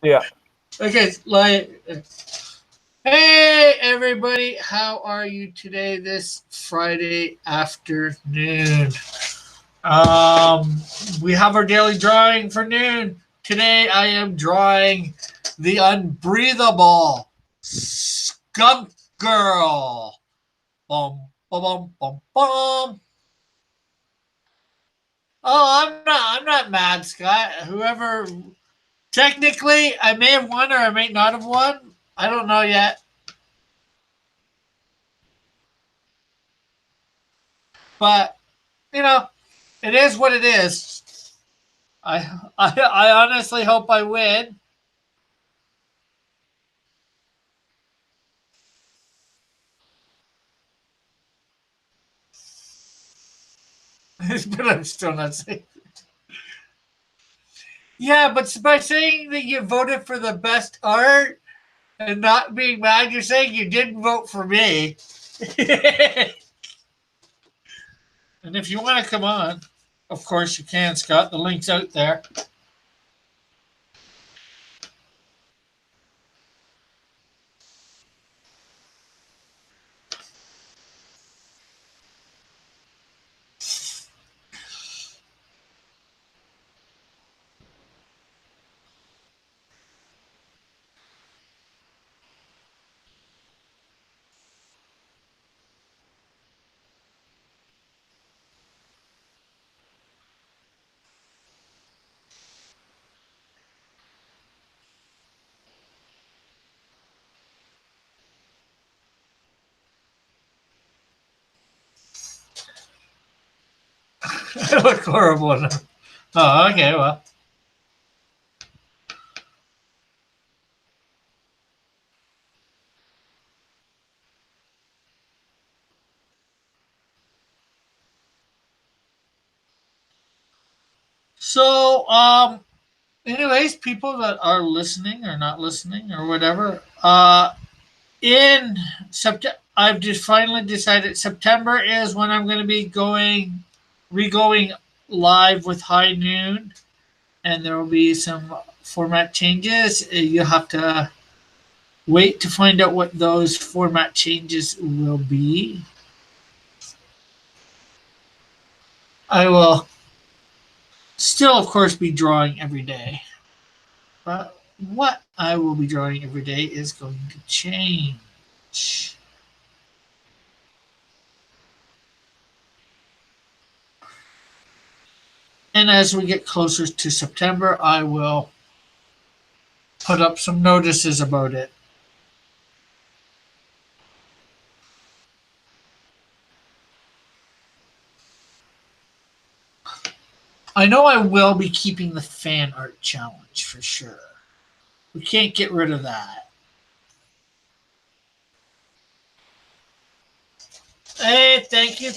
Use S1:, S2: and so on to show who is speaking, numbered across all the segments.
S1: Yeah.
S2: Okay, like, hey everybody, how are you today? This Friday afternoon. Um, we have our daily drawing for noon. Today I am drawing the unbreathable Skunk Girl. Bum bum bum bum bum. Oh, I'm not mad, Scott. Whoever technically I may have won or I may not have won. I don't know yet. But you know, it is what it is. I honestly hope I win. But I'm still not saying. Yeah, but by saying that you voted for the best art and not being mad, you're saying you didn't vote for me. And if you want to come on, of course you can, Scott. The link's out there. I look horrible enough. Oh, okay, well. So, anyways, people that are listening or not listening or whatever, in September, I've just finally decided September is when I'm going to be going live with High Noon, and there will be some format changes. You'll have to wait to find out what those format changes will be. I will still, of course, be drawing every day, but what I will be drawing every day is going to change. And as we get closer to September, I will put up some notices about it. I know I will be keeping the fan art challenge for sure. We can't get rid of that. Hey, thank you,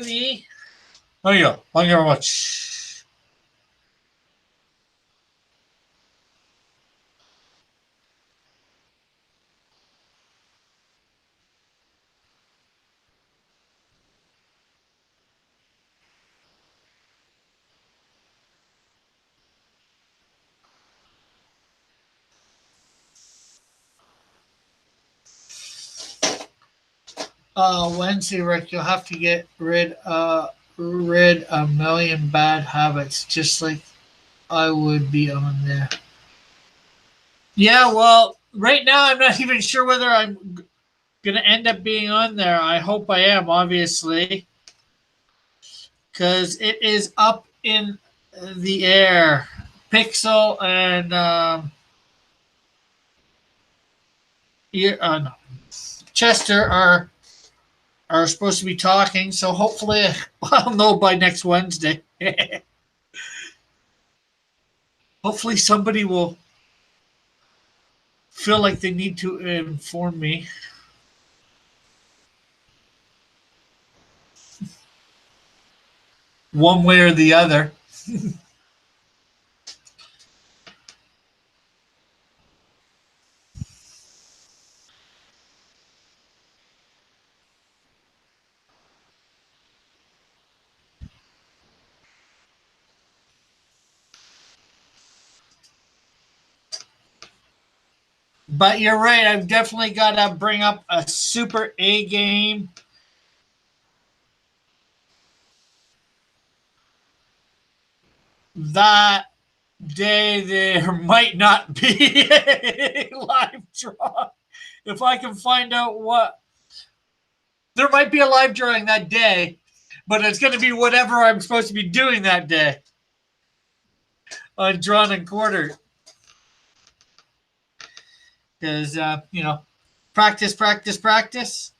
S2: E. Oh yeah, thank you very much. Wednesday, Rick, you'll have to get rid a million bad habits, just like I would be on there. Yeah, well, right now I'm not even sure whether I'm gonna end up being on there. I hope I am, obviously, because it is up in the air. Pixel and no, Chester are supposed to be talking, so hopefully I'll know by next Wednesday. Hopefully somebody will feel like they need to inform me one way or the other. But you're right. I've definitely got to bring up a super A game. That day there might not be a live draw. If I can find out what, there might be a live drawing that day, but it's going to be whatever I'm supposed to be doing that day on drawn and quarter. Because, practice, practice, practice.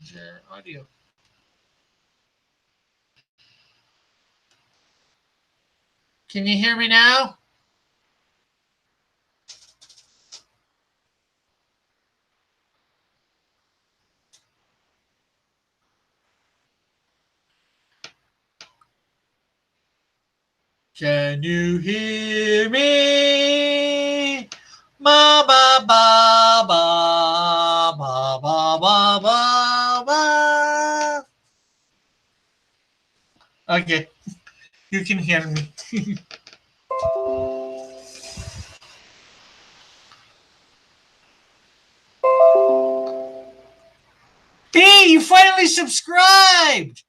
S2: Share audio. Can you hear me now? Can you hear me? Ba ba ba ba ba ba ba ba ba. Okay, you can hear me. Hey, you finally subscribed!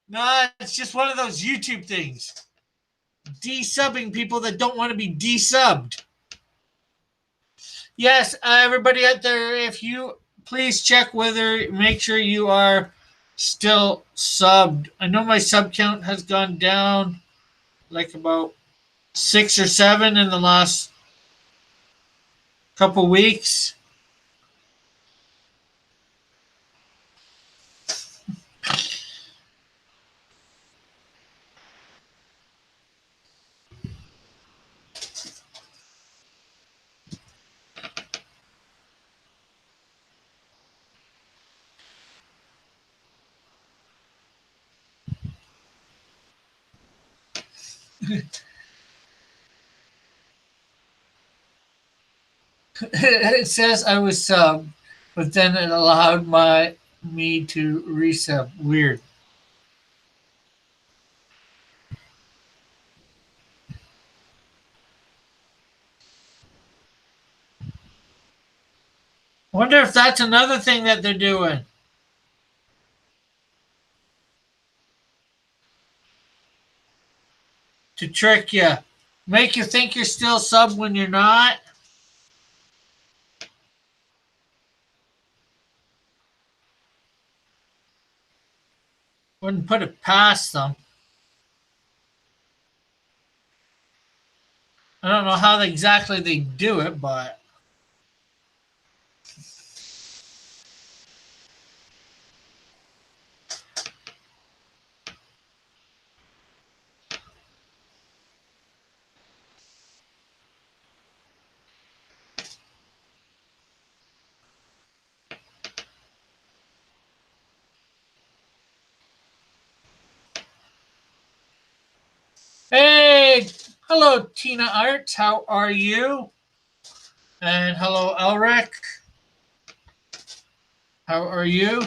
S2: No, it's just one of those YouTube things. desubbing people that don't want to be desubbed. Yes, everybody out there, if you please check whether, make sure you are still subbed. I know my sub count has gone down like about 6 or 7 in the last couple weeks. It says I was subbed, but then it allowed me to resub. Weird. Wonder if that's another thing that they're doing to trick you, make you think you're still sub when you're not. Wouldn't put it past them. I don't know how exactly they do it, but hey, hello Tina Arts, how are you? And hello Elric, how are you?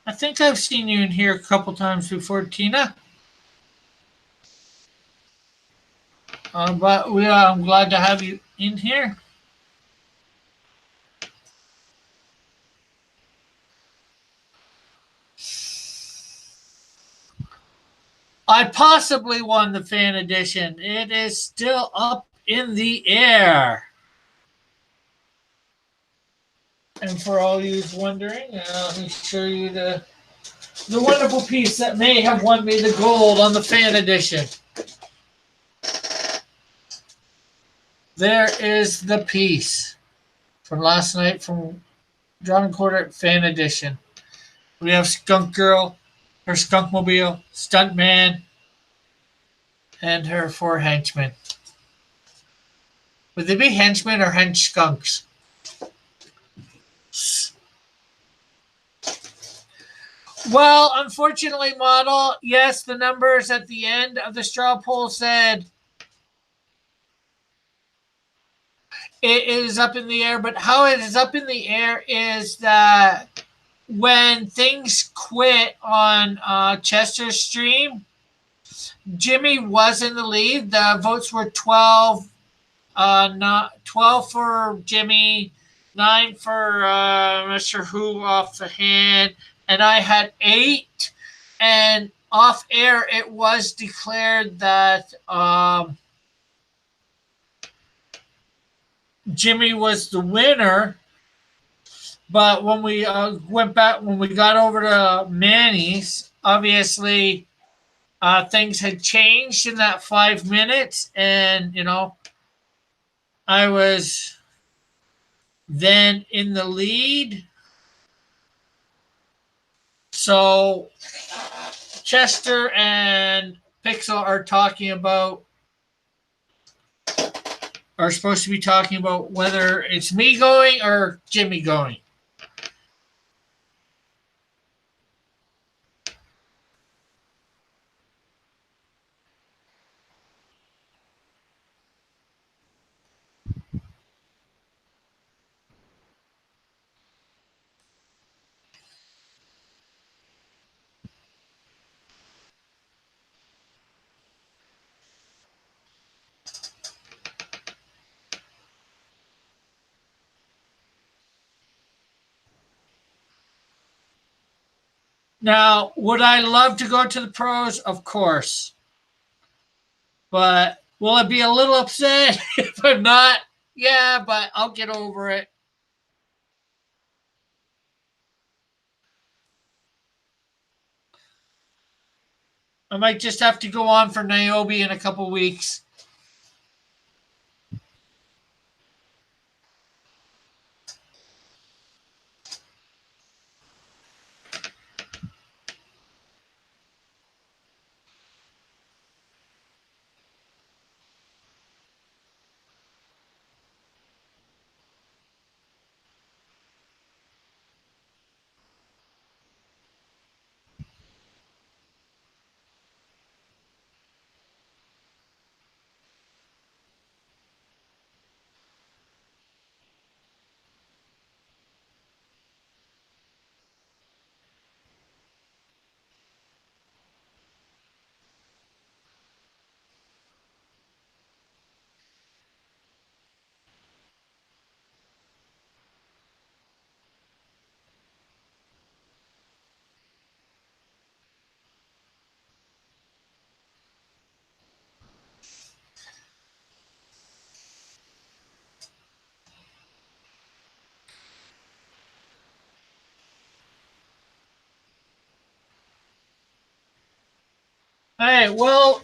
S2: I think I've seen you in here a couple times before, Tina. But I'm glad to have you in here. I possibly won the fan edition. It is still up in the air. And for all you wondering, let me show you the wonderful piece that may have won me the gold on the fan edition. There is the piece from last night from John and Quarter fan edition. We have Skunk Girl, her skunk mobile, stunt man, and her 4 henchmen. Would they be henchmen or hench skunks? Well, unfortunately, model, yes, the numbers at the end of the straw poll said it is up in the air, but how it is up in the air is that when things quit on Chester's stream, Jimmy was in the lead. The votes were 12, not 12 for Jimmy, 9 for Mr. Who off the hand, and I had 8. And off air, it was declared that Jimmy was the winner. But when we went back, when we got over to Manny's, obviously things had changed in that 5 minutes, and I was then in the lead. So Chester and Pixel are supposed to be talking about whether it's me going or Jimmy going. Now, would I love to go to the pros? Of course. But will I be a little upset if I'm not? Yeah, but I'll get over it. I might just have to go on for Niobe in a couple weeks. Hey, well,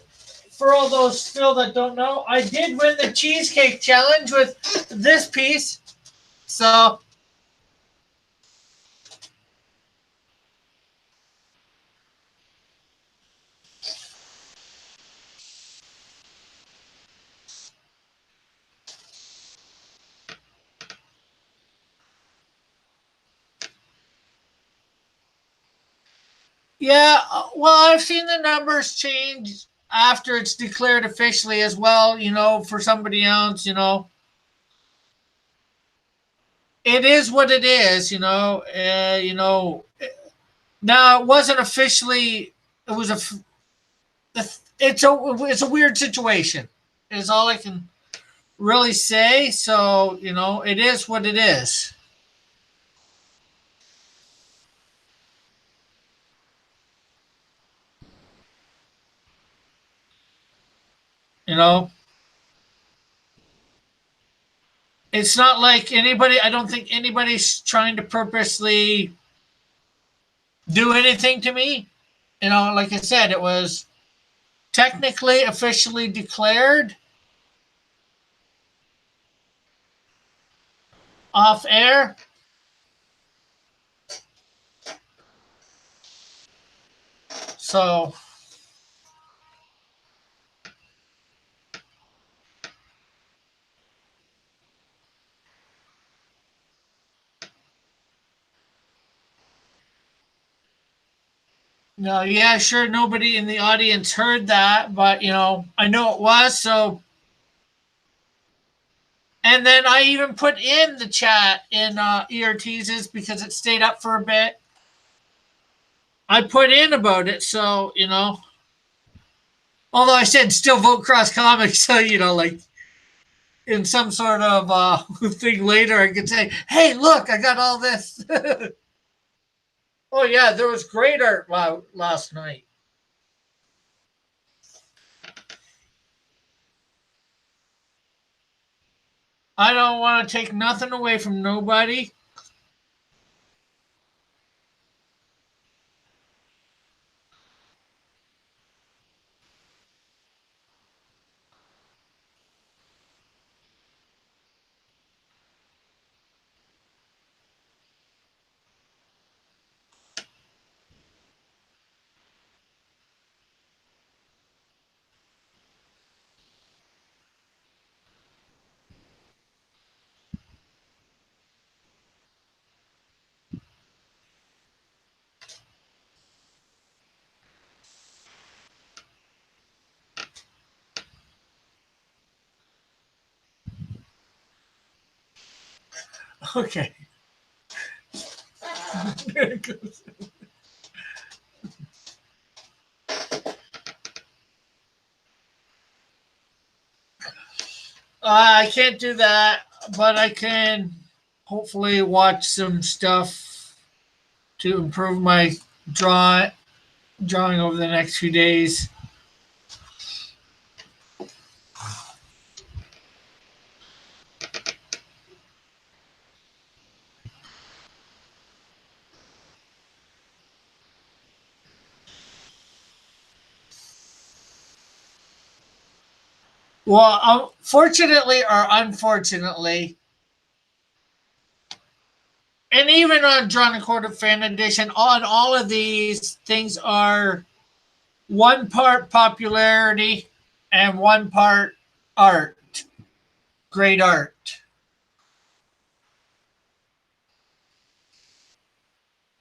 S2: for all those still that don't know, I did win the cheesecake challenge with this piece. So, yeah, well, I've seen the numbers change after it's declared officially as well, for somebody else, It is what it is, Now, it wasn't officially, it was it's a weird situation, is all I can really say. So, it is what it is, you know? It's not like I don't think anybody's trying to purposely do anything to me. Like I said, it was technically officially declared off air. So, no, yeah, sure, nobody in the audience heard that, but, I know it was. So, and then I even put in the chat in ER teases because it stayed up for a bit. I put in about it. So, although I said still vote cross comics. So, like in some sort of thing later, I could say, hey, look, I got all this. Oh, yeah, there was great art last night. I don't want to take nothing away from nobody. Okay. I can't do that, but I can hopefully watch some stuff to improve my draw drawing over the next few days. Well, fortunately or unfortunately, and even on Drawn and Quartered Fan Edition, on all of these things are one part popularity and one part art, great art.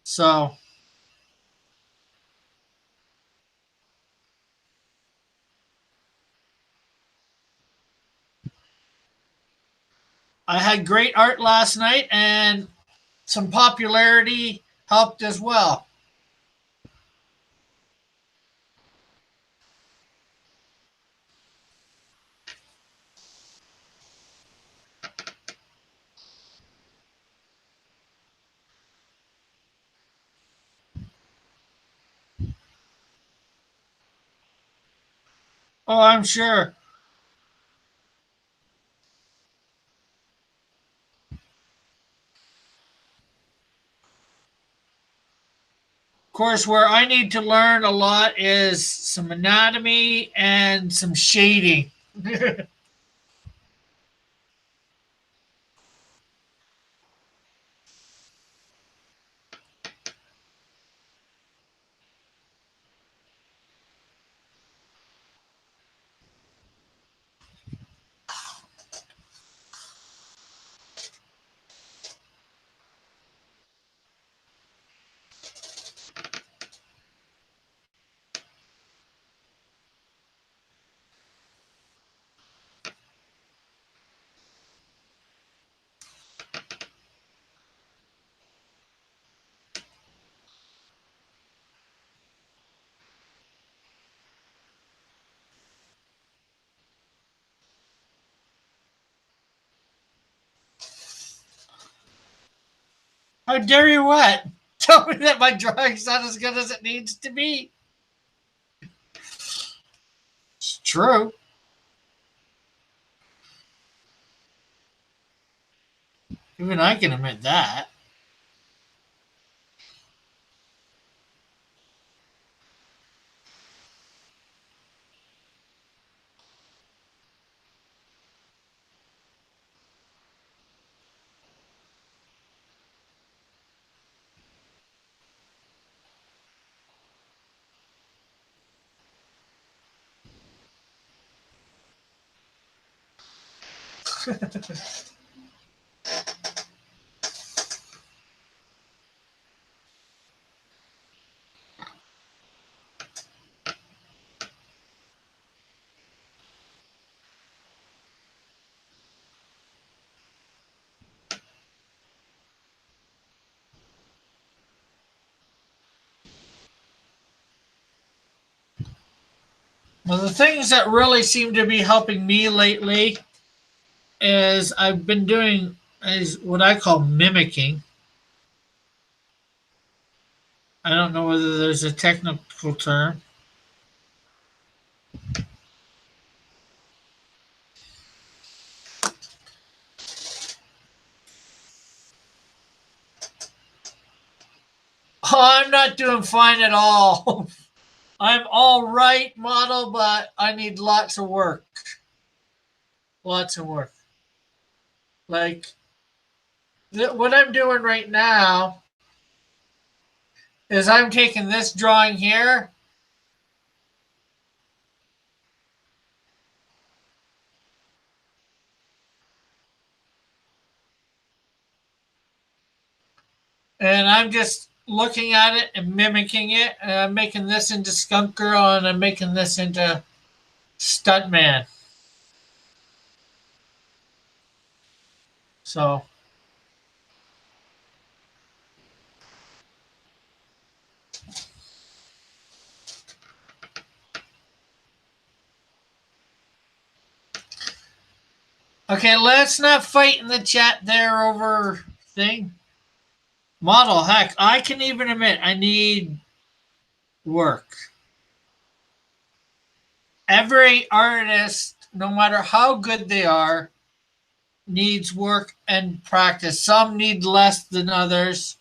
S2: So I had great art last night, and some popularity helped as well. Oh, I'm sure. Of course, where I need to learn a lot is some anatomy and some shading. How dare you what? Tell me that my drawing's not as good as it needs to be. It's true. Even I can admit that. Well, the things that really seem to be helping me lately is I've been doing is what I call mimicking. I don't know whether there's a technical term. Oh, I'm not doing fine at all. I'm all right, model, but I need lots of work. Lots of work. Like what I'm doing right now is I'm taking this drawing here and I'm just looking at it and mimicking it. And I'm making this into Skunk Girl and I'm making this into Stuntman. So, okay, let's not fight in the chat there over thing. Model, heck, I can even admit I need work. Every artist, no matter how good they are, needs work and practice. Some need less than others.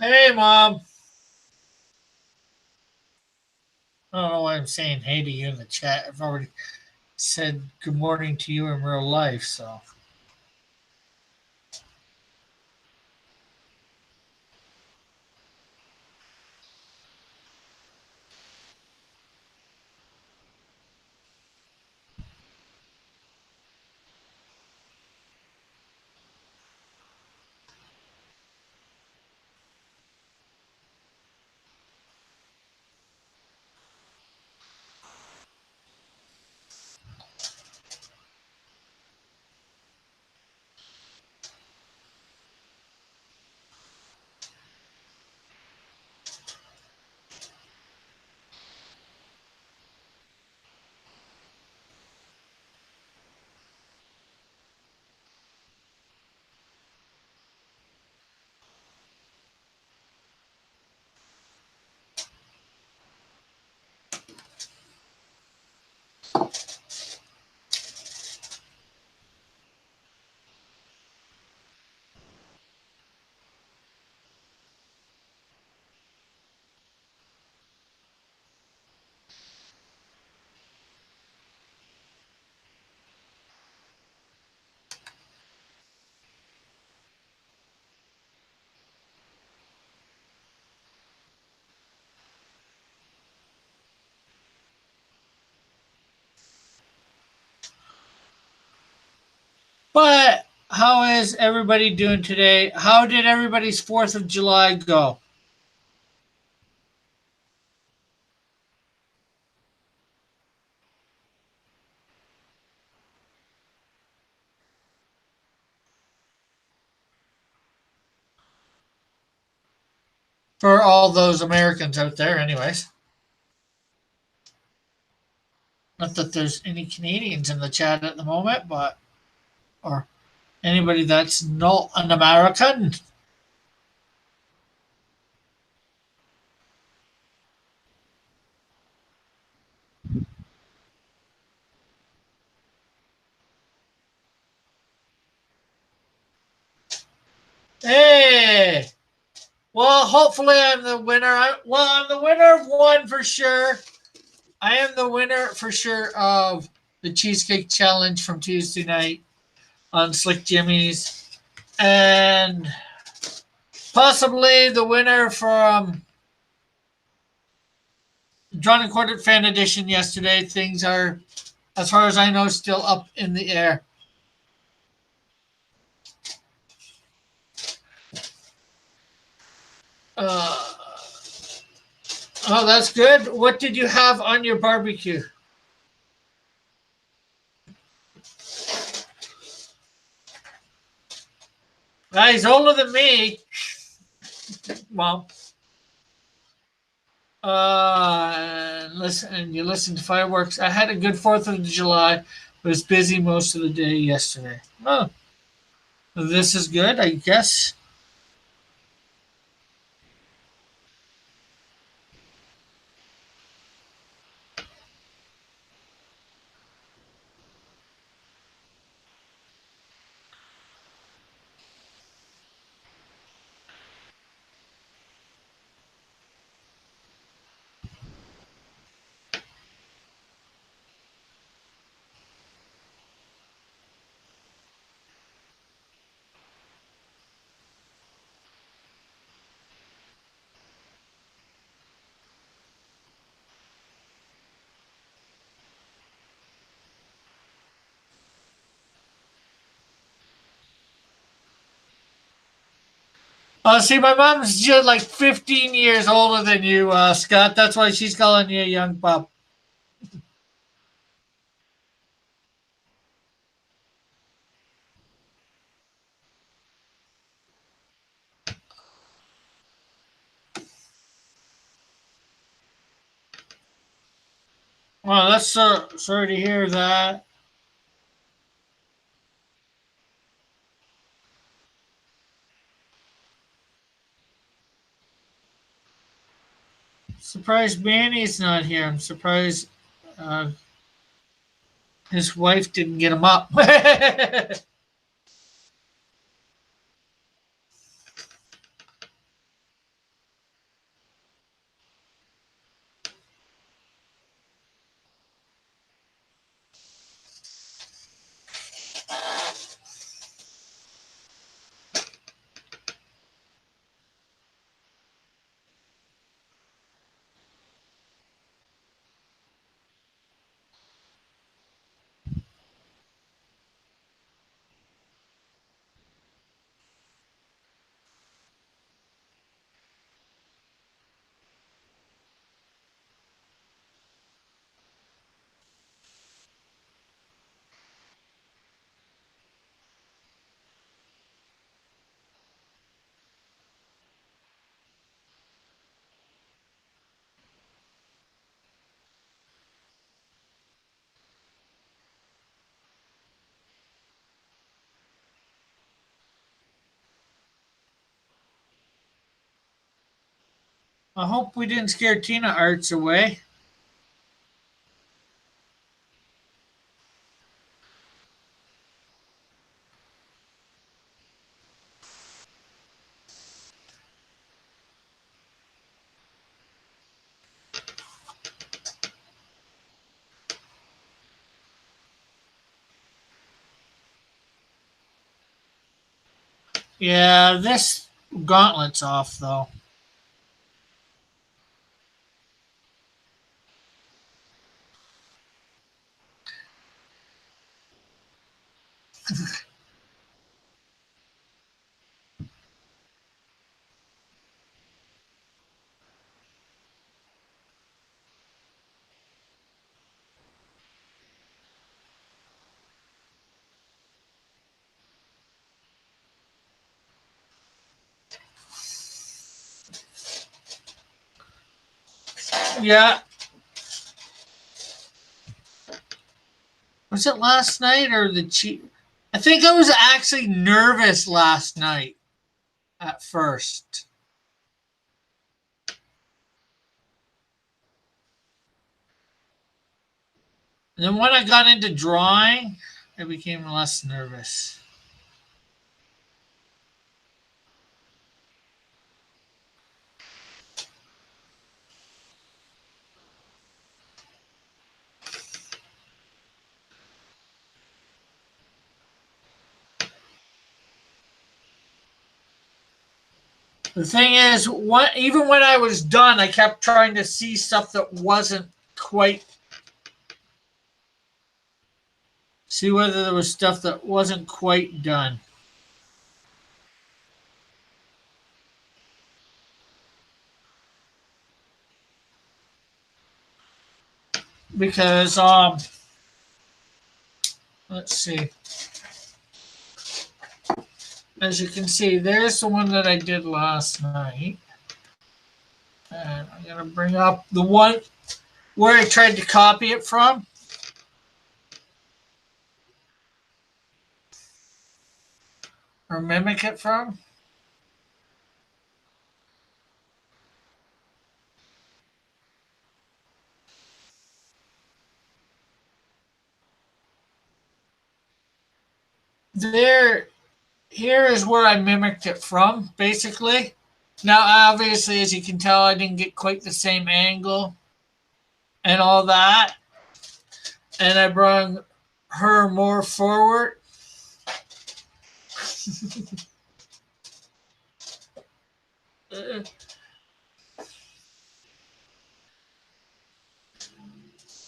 S2: Hey, Mom. I don't know why I'm saying hey to you in the chat. I've already said good morning to you in real life, so. But how is everybody doing today? How did everybody's 4th of July go? For all those Americans out there, anyways. Not that there's any Canadians in the chat at the moment, but, or anybody that's not an American. Hey! Well, hopefully I'm the winner. I'm the winner of one for sure. I am the winner for sure of the Cheesecake Challenge from Tuesday night. on Slick Jimmy's, and possibly the winner from Drawn and Quartered Fan Edition yesterday. Things are, as far as I know, still up in the air. Uh, oh, that's good. What did you have on your barbecue? He's older than me. Well, listen, and you listen to fireworks. I had a good 4th of July. But was busy most of the day yesterday. Oh, this is good, I guess. See, my mom's just like 15 years older than you, Scott. That's why she's calling you a young pup. Well, that's sorry to hear that. Surprised Manny's not here. I'm surprised uh, his wife didn't get him up. I hope we didn't scare Tina Arts away. Yeah, this gauntlet's off, though. Yeah. Was it last night or the cheat? I think I was actually nervous last night at first. And then when I got into drawing, I became less nervous. The thing is, even when I was done, I kept trying to see stuff that wasn't quite. See whether there was stuff that wasn't quite done. Because let's see. As you can see, there's the one that I did last night. And I'm going to bring up the one where I tried to copy it from. Or mimic it from. There, here is where I mimicked it from, basically. Now, obviously, as you can tell, I didn't get quite the same angle and all that. And I brought her more forward.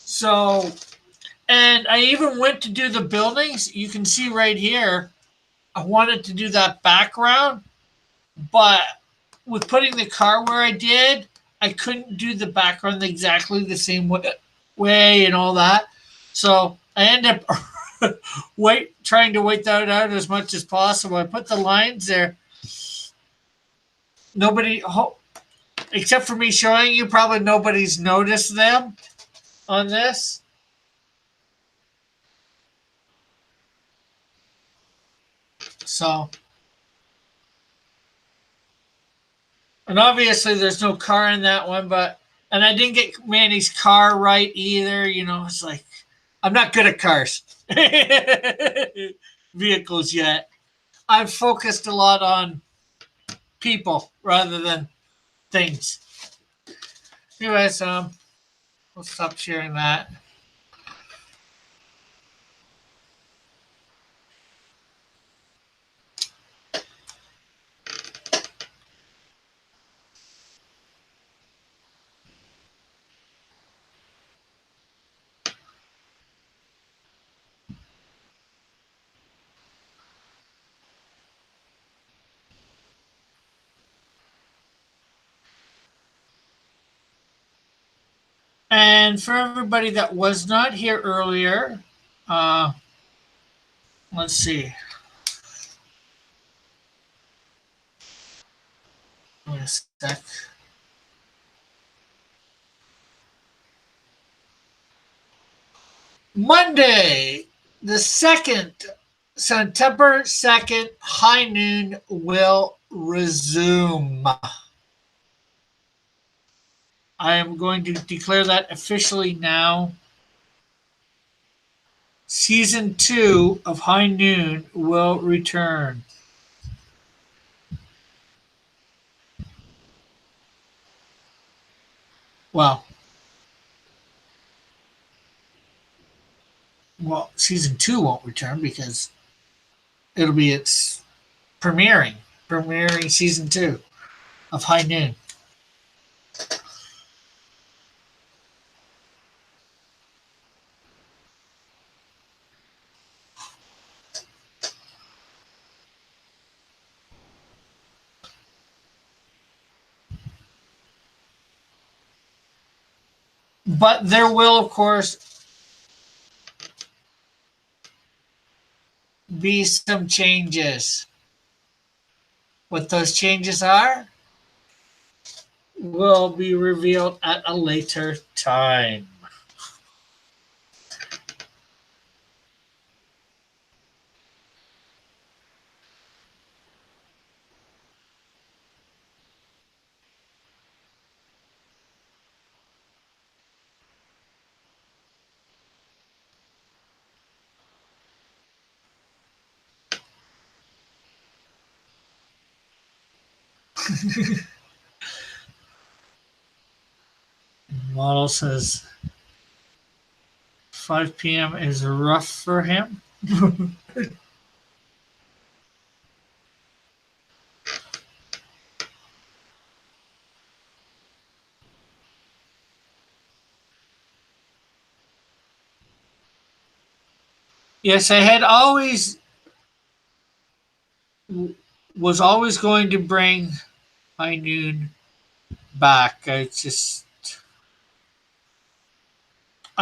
S2: So, and I even went to do the buildings. You can see right here, I wanted to do that background, but with putting the car where I did, I couldn't do the background exactly the same way and all that. So I ended up trying to wait that out as much as possible. I put the lines there. Nobody, except for me showing you, probably nobody's noticed them on this. So, and obviously there's no car in that one, and I didn't get Manny's car right either. You know, it's like, I'm not good at cars, vehicles yet. I've focused a lot on people rather than things. Anyways, we'll stop sharing that. And for everybody that was not here earlier, uh, let's see. Wait a sec. Monday, the 2nd, September 2nd, high noon will resume. I am going to declare that officially now. Season 2 of High Noon will return. Well, season 2 won't return because it'll be its premiering season 2 of High Noon. But there will, of course, be some changes. What those changes are will be revealed at a later time. Model says 5 p.m. is rough for him. Yes, I had always was always going to bring high noon back. I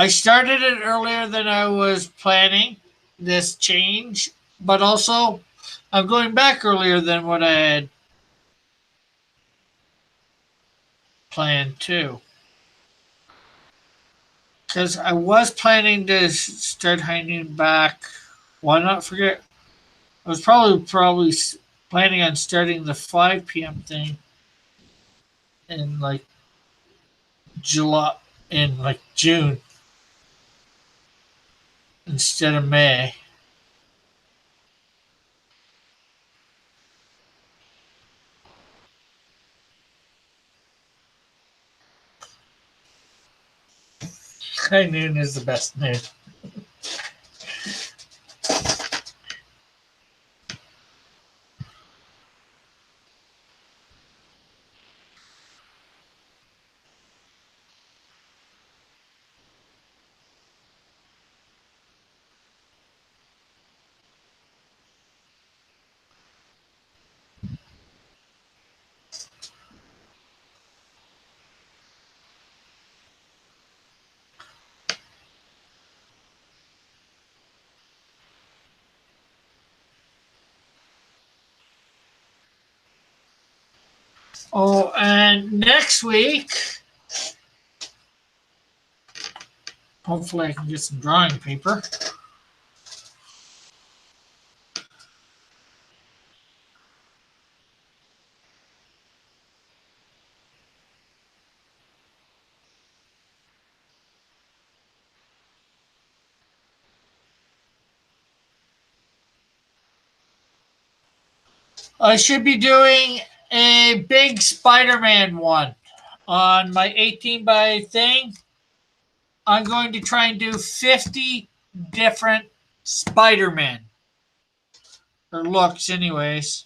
S2: started it earlier than I was planning this change, but also I'm going back earlier than what I had planned too. Because I was planning to start high noon back. Why not forget? I was probably planning on starting the 5 p.m. thing in like July, in like June instead of May. High noon is the best noon. Oh, and next week, hopefully I can get some drawing paper. I should be doing a big Spider-Man one on my 18 by thing. I'm going to try and do 50 different Spider-Man, or looks anyways.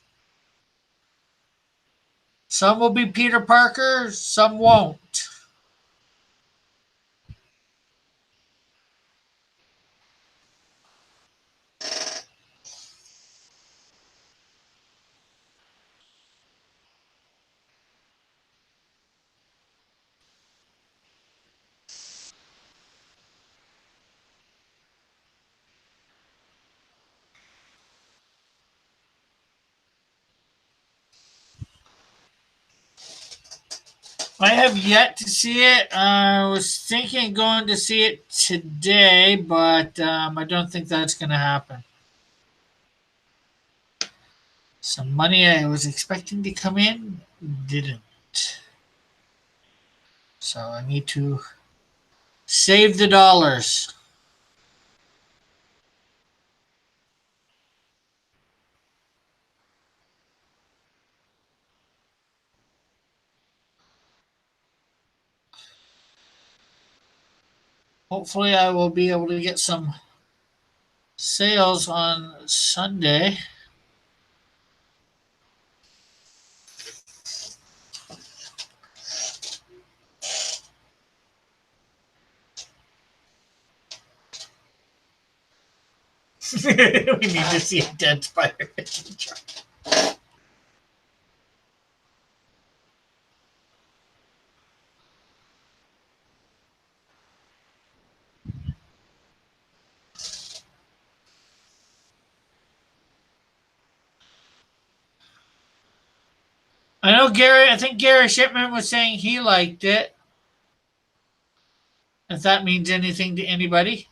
S2: Some will be Peter Parker, some won't. I have yet to see it. I was thinking of going to see it today, but I don't think that's going to happen. Some money I was expecting to come in didn't. So I need to save the dollars. Hopefully, I will be able to get some sales on Sunday. We need to see a dead spider. I know Gary. I think Gary Shipman was saying he liked it. If that means anything to anybody.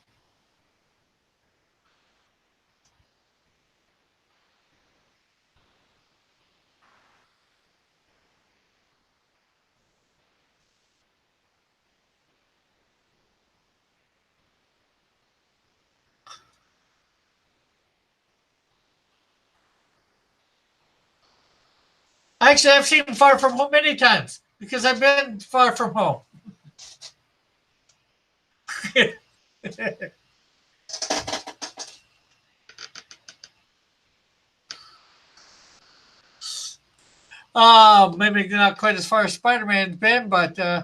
S2: Actually, I've seen Far From Home many times because I've been far from home. Maybe not quite as far as Spider-Man's been, but uh,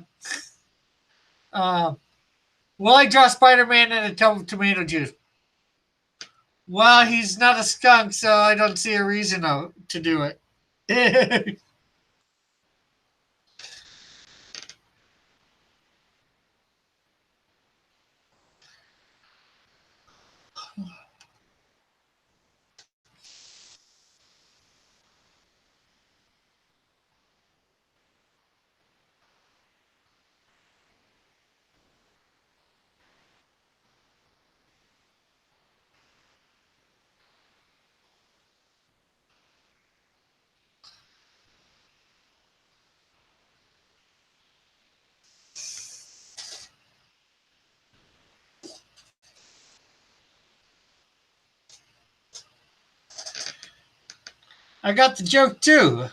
S2: will I draw Spider-Man in a tub of tomato juice? Well, he's not a skunk, so I don't see a reason to do it. I got the joke too.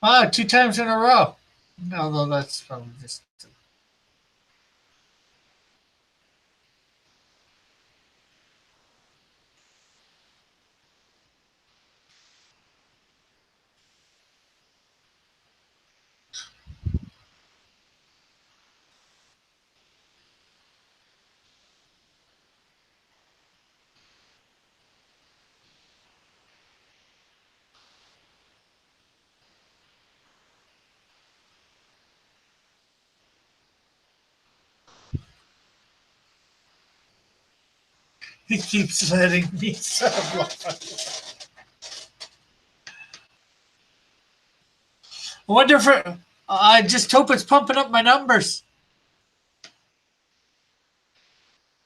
S2: Wow, two times in a row. Although that's probably just. He keeps letting me sub. I wonder if I just hope it's pumping up my numbers.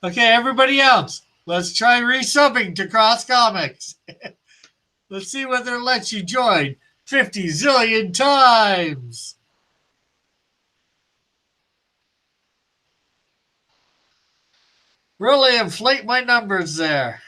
S2: Okay, everybody else, let's try resubbing to Cross Comics. Let's see whether it lets you join 50 zillion times. Really inflate my numbers there.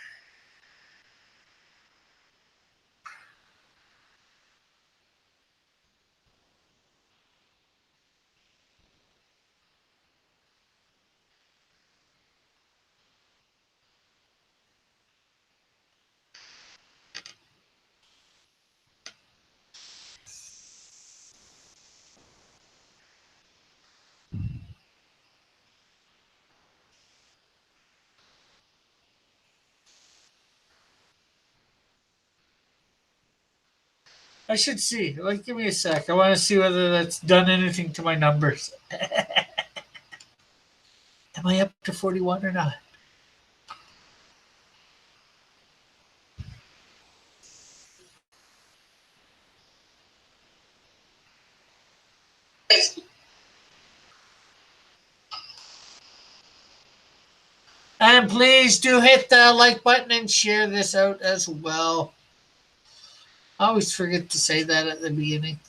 S2: I should see. Like, give me a sec. I want to see whether that's done anything to my numbers. Am I up to 41 or not? And please do hit the like button and share this out as well. I always forget to say that at the beginning.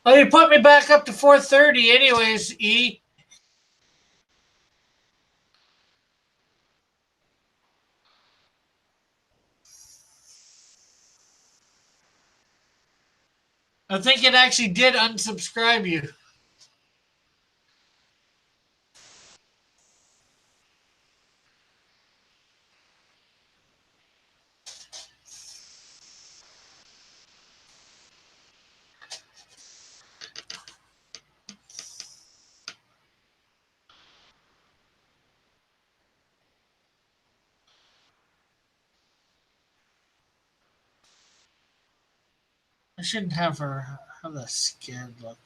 S2: Oh, you put me back up to 430 anyways, E. I think it actually did unsubscribe you. I shouldn't have her have that scared look.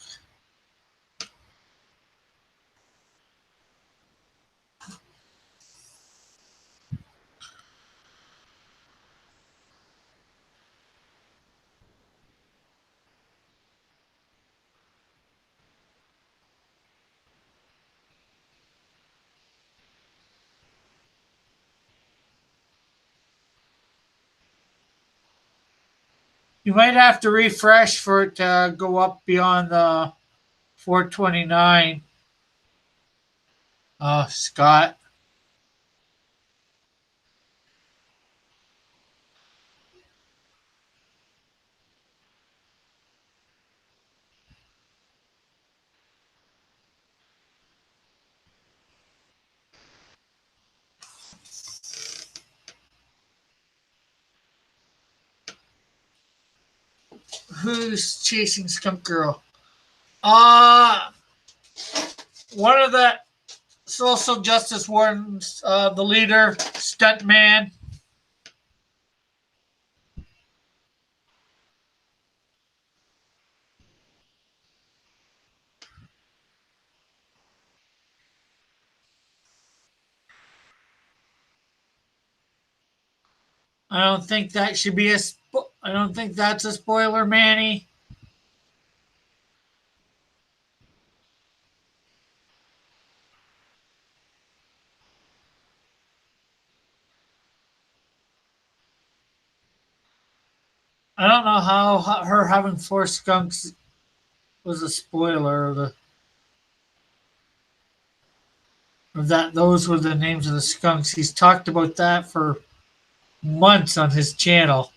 S2: You might have to refresh for it to go up beyond the 429. Scott. Who's chasing Skunk Girl? Uh, One of the social justice wardens, the leader, stuntman. I don't think that should be I don't think that's a spoiler, Manny. I don't know how her having four skunks was a spoiler. Or that those were the names of the skunks. He's talked about that for months on his channel.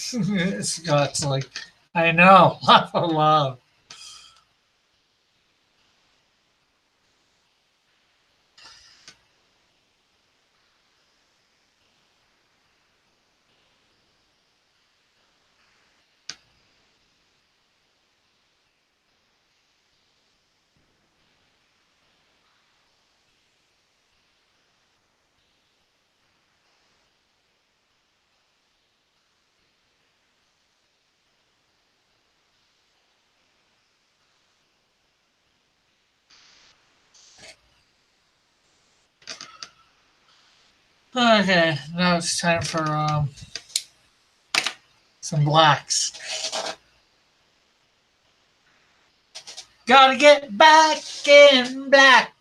S2: Scott's like, I know, laugh out loud. Okay, now it's time for some blacks. Gotta get back in black.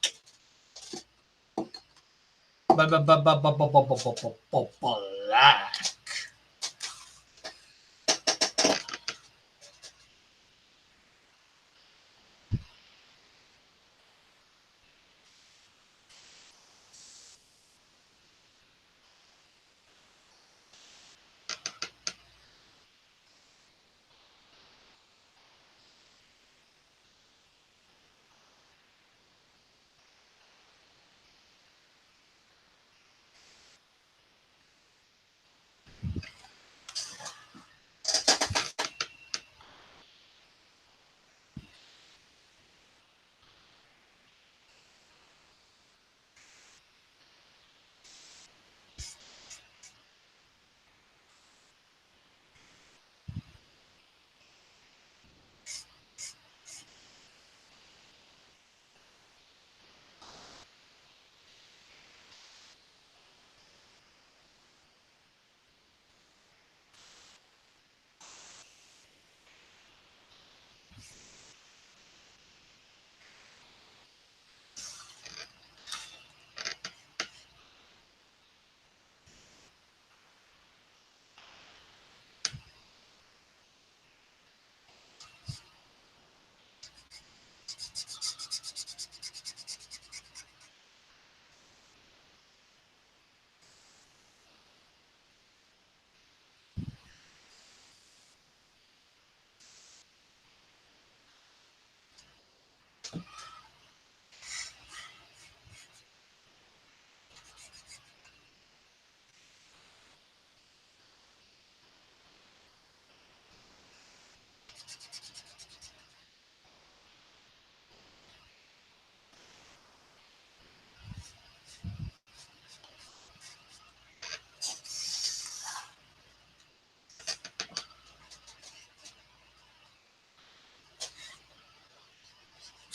S2: Black.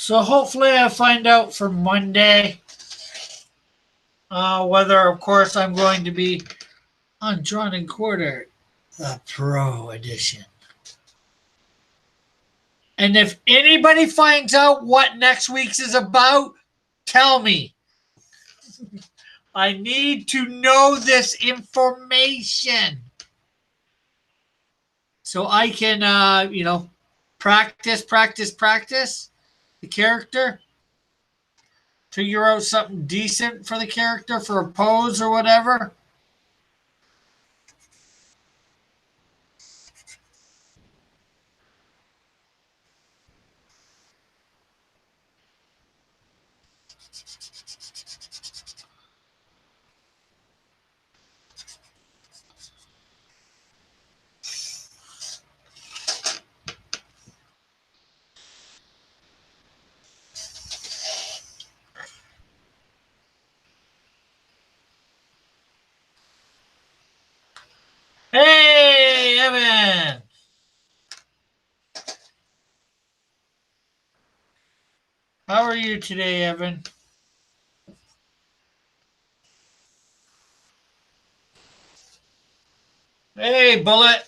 S2: So hopefully I find out for Monday whether, of course, I'm going to be on Drawn and Quarter, the Pro Edition. And if anybody finds out what next week's is about, tell me. I need to know this information so I can, practice the character, figure out something decent for the character for a pose or whatever. Hey, Evan! How are you today, Evan? Hey, Bullet!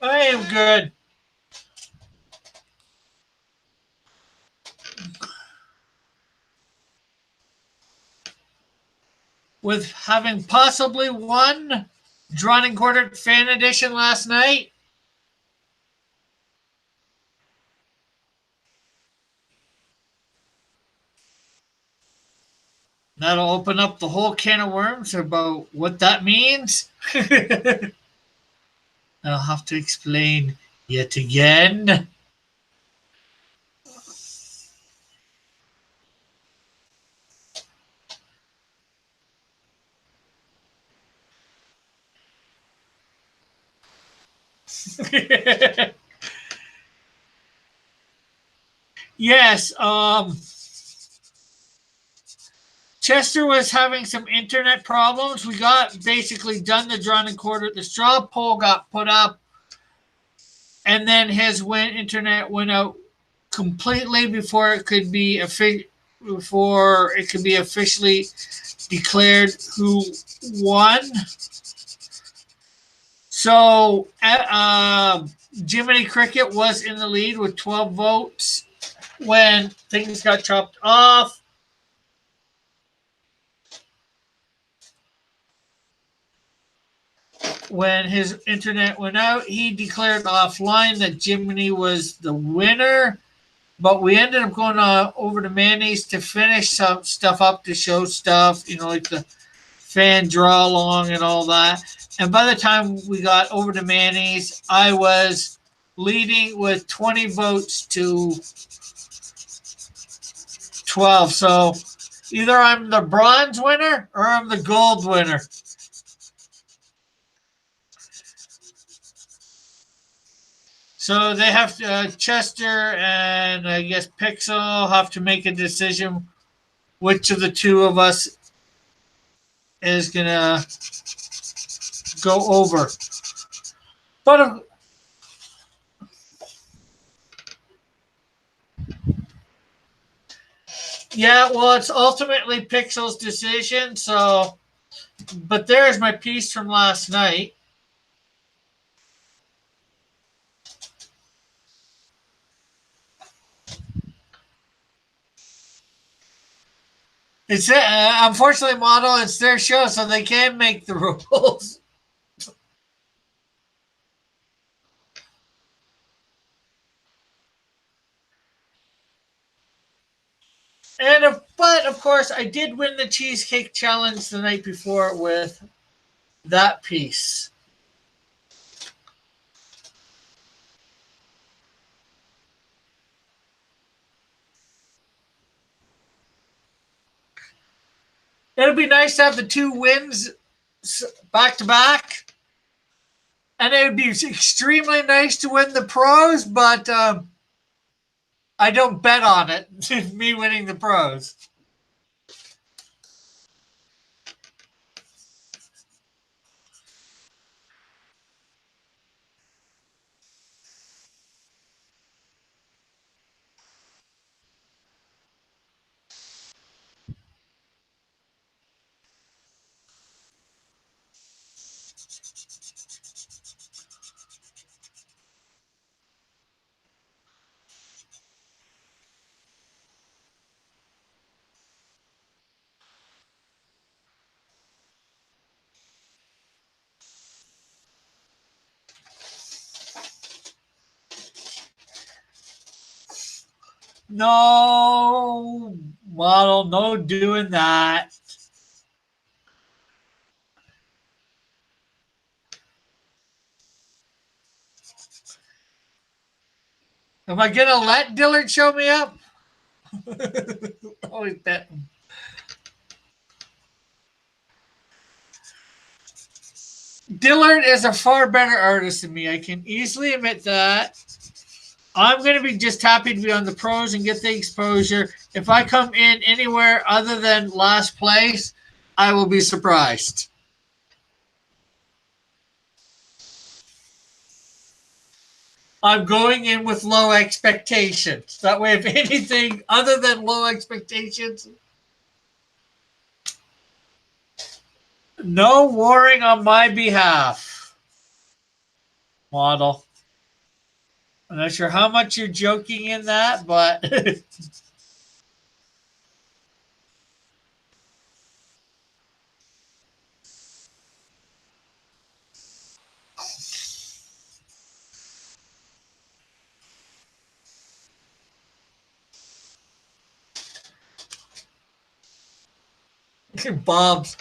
S2: I am good. With having possibly won Drawn and Quartered Fan Edition last night. That'll open up the whole can of worms about what that means. I'll have to explain yet again. Yes, Chester was having some internet problems. We got basically done the Drawn and Quartered. The straw poll got put up, and then his internet went out completely before it could be officially declared who won. So Jiminy Cricket was in the lead with 12 votes when things got chopped off. When his internet went out, he declared offline that Jiminy was the winner. But we ended up going over to Manny's to finish some stuff up, to show stuff, like the fan draw along and all that. And by the time we got over to Manny's, I was leading with 20 votes to 12. So either I'm the bronze winner or I'm the gold winner. So they have to, Chester and I guess Pixel have to make a decision which of the two of us is going to go over. But yeah, well, it's ultimately Pixel's decision. So, but there's my piece from last night. It's unfortunately, model. It's their show, so they can make the rules. But of course, I did win the cheesecake challenge the night before with that piece. It'll be nice to have the two wins back to back. And it would be extremely nice to win the pros, but I don't bet on it. Me winning the pros. No, model, no doing that. Am I gonna let Dillard show me up? Always bet. Dillard is a far better artist than me. I can easily admit that. I'm going to be just happy to be on the pros and get the exposure. If I come in anywhere other than last place, I will be surprised. I'm going in with low expectations. That way, if anything other than low expectations, no warring on my behalf. Model. I'm not sure how much you're joking in that, but Bob's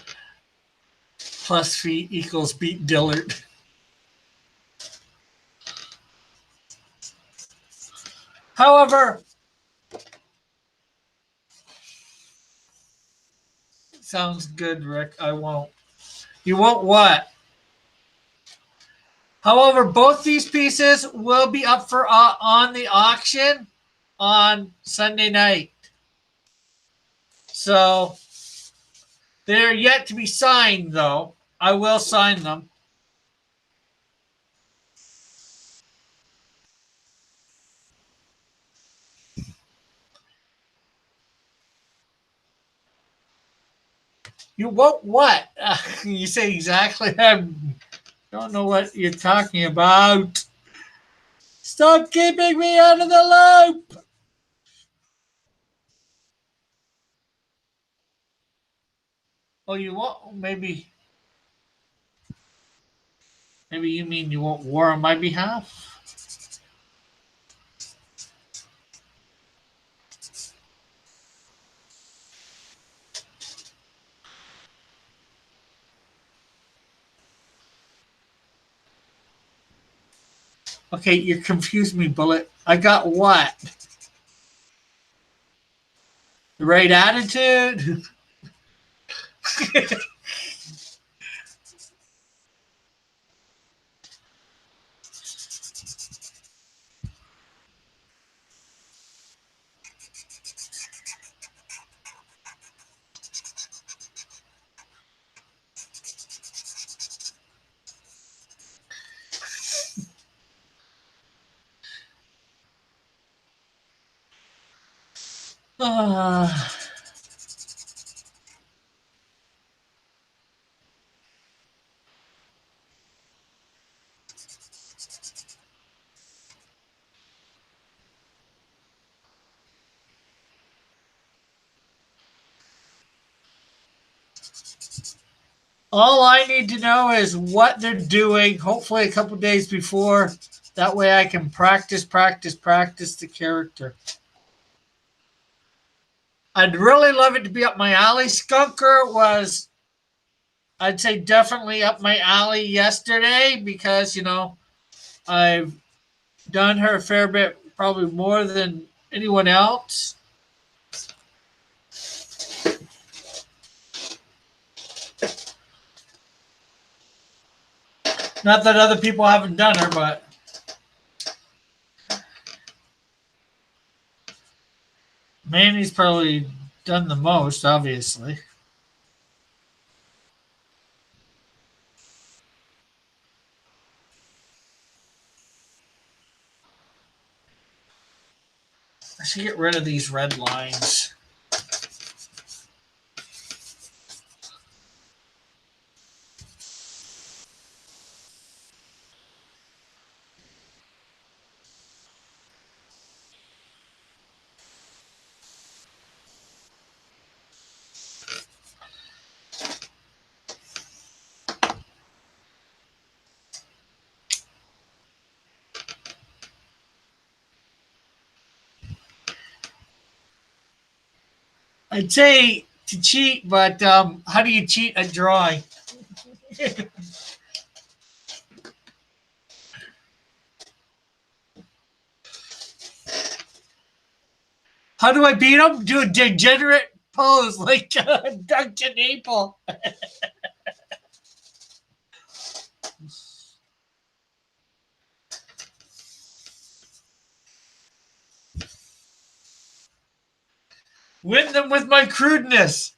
S2: plus feet equals beat Dillard. However, sounds good, Rick. I won't. You won't what? However, both these pieces will be up for on the auction on Sunday night. So they're yet to be signed, though. I will sign them. You won't what? You say exactly. I don't know what you're talking about. Stop keeping me out of the loop. Oh, you won't? Maybe you mean you won't war on my behalf? Okay, you confused me, Bullet. I got what? The right attitude? Uh, all I need to know is what they're doing, hopefully a couple days before. That way I can practice the character. I'd really love it to be up my alley. Skunk Girl was, I'd say, definitely up my alley yesterday because, I've done her a fair bit, probably more than anyone else. Not that other people haven't done her, but Manny's probably done the most, obviously. I should get rid of these red lines. I'd say to cheat, but how do you cheat at drawing? How do I beat him? Do a degenerate pose like Duncan Apple. Win them with my crudeness.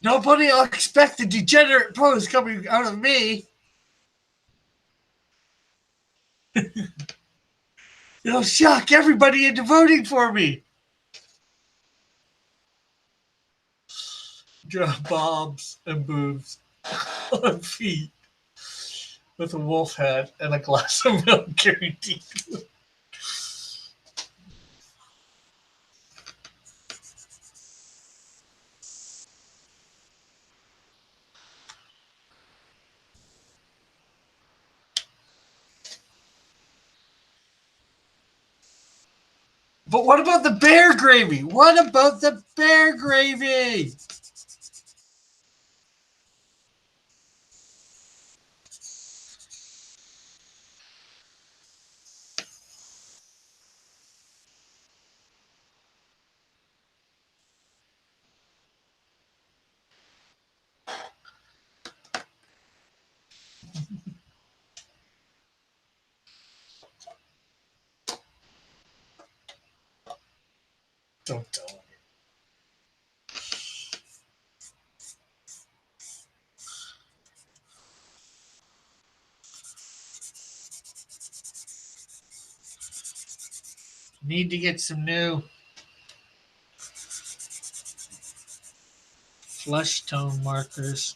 S2: Nobody will expect a degenerate pose coming out of me. It'll shock everybody into voting for me. Draw bobs and boobs on feet with a wolf head and a glass of milk guaranteed. But what about the bear gravy? What about the bear gravy? Don't tell me. Need to get some new flesh tone markers.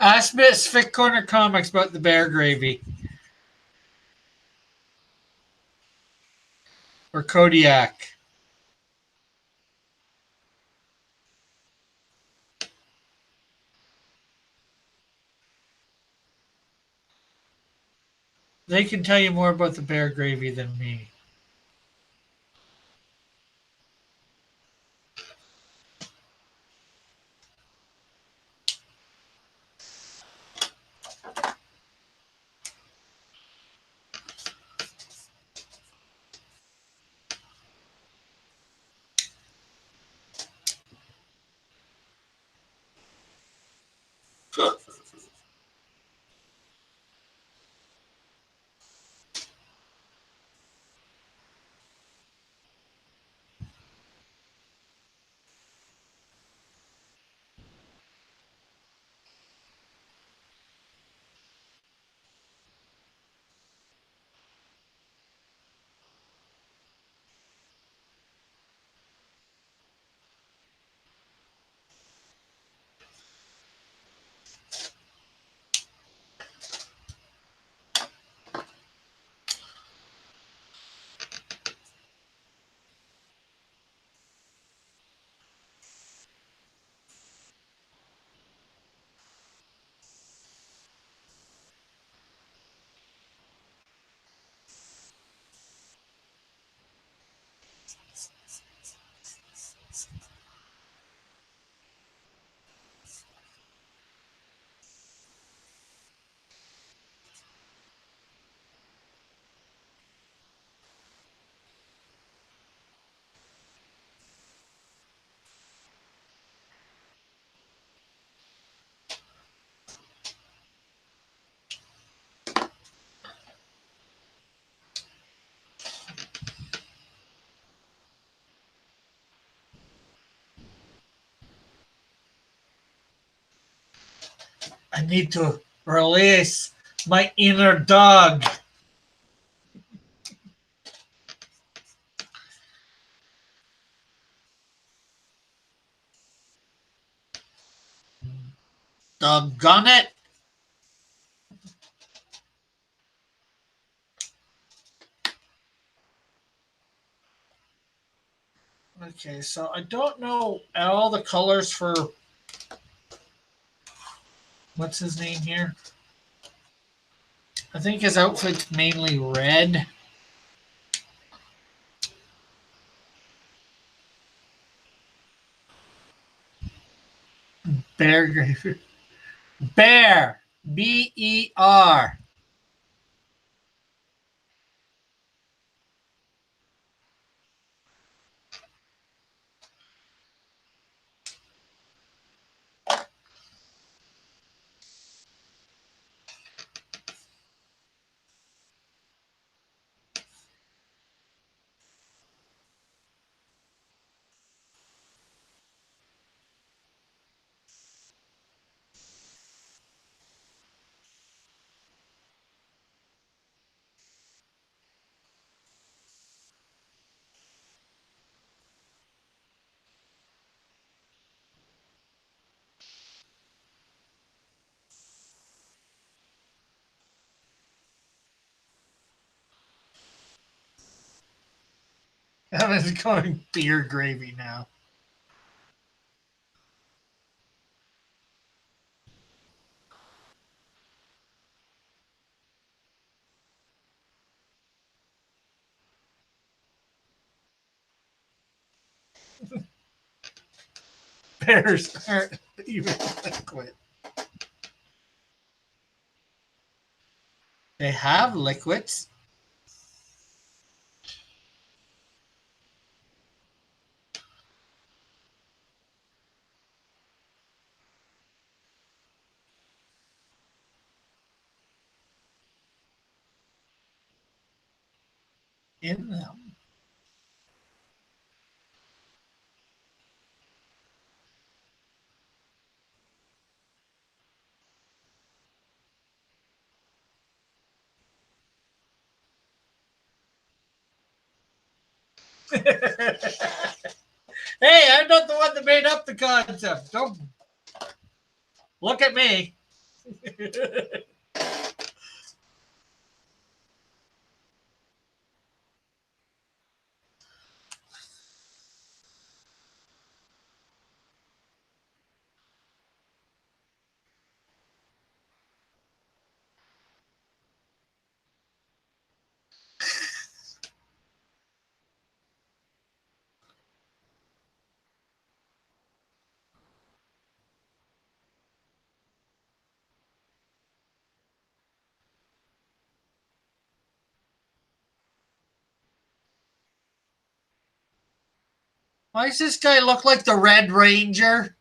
S2: Ask Miss Fick Corner Comics about the bear gravy or Kodiak. They can tell you more about the bear gravy than me. I need to release my inner dog. Doggone it. Okay, so I don't know all the colors for what's his name here. I think his outfit's mainly red. Bear. Bear. B-E-R. I'm going beer gravy now. Bears aren't even liquid. They have liquids in them. Hey, I'm not the one that made up the concept. Don't look at me. Why does this guy look like the Red Ranger?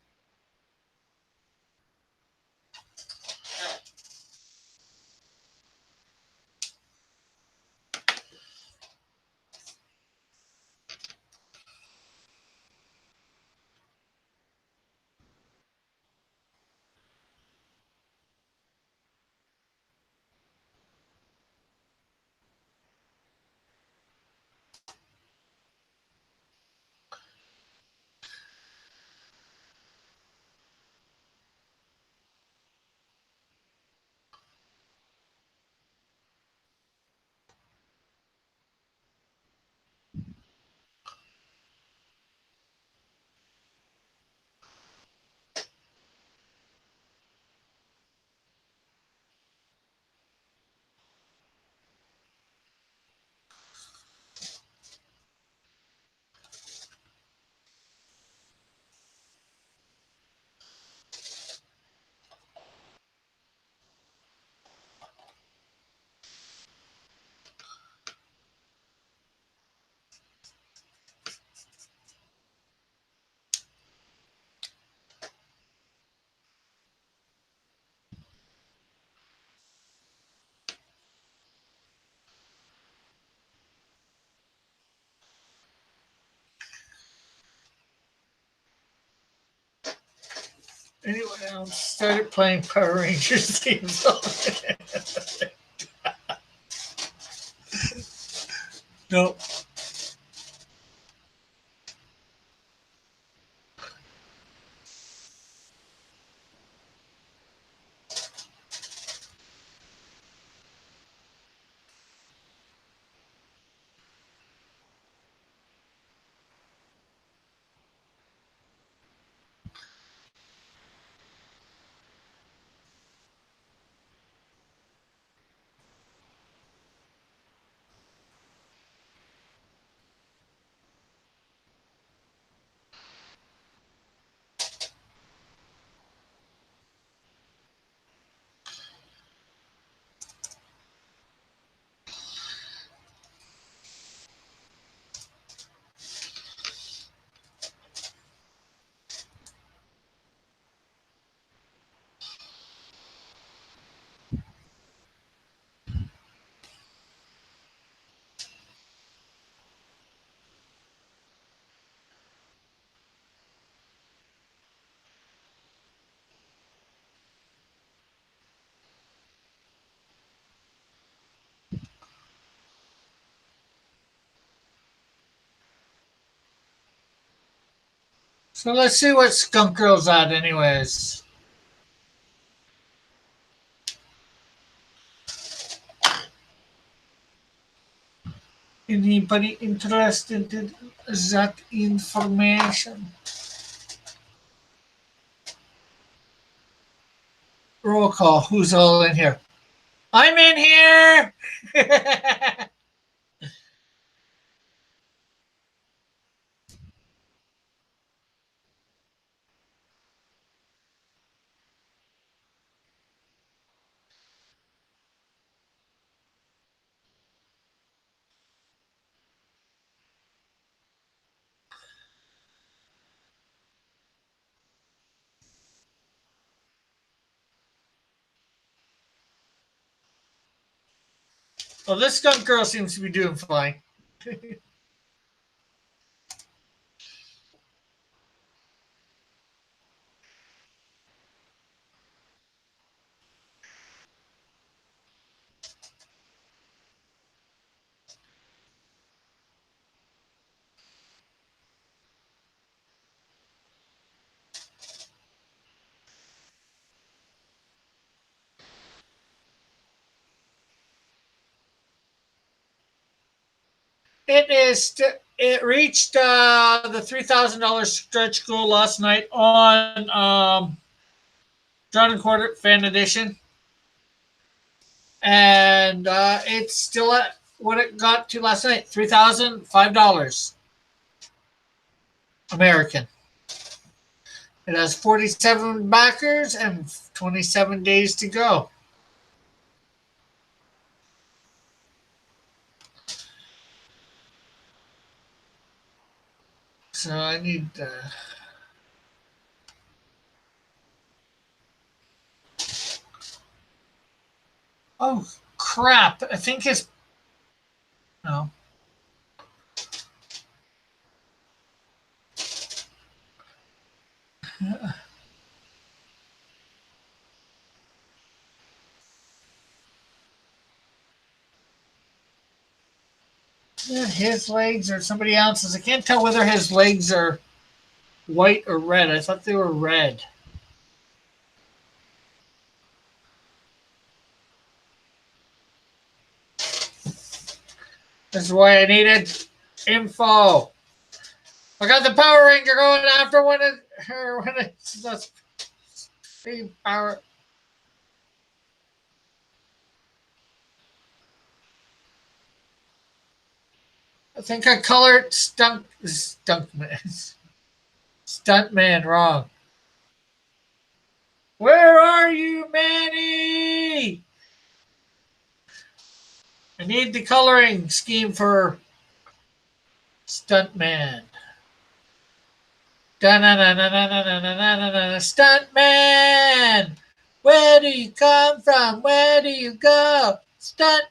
S2: Anyone else started playing Power Rangers theme song? No. So let's see what Skunk Girl's at, anyways. Anybody interested in that information? Roll call. Who's all in here? I'm in here. Well, this Skunk Girl seems to be doing fine. It reached the $3,000 stretch goal last night on John and Quarter Fan Edition, and it's still at what it got to last night, $3,005 American. It has 47 backers and 27 days to go. So I need. Oh crap! I think it's no. His legs or somebody else's. I can't tell whether his legs are white or red. I thought they were red. This is why I needed info. I got the Power Ranger going after when it's the speed power. I think I colored stuntman wrong. Where are you, Manny? I need the coloring scheme for stuntman. Stuntman! Where do you come from? Where do you go? Stuntman!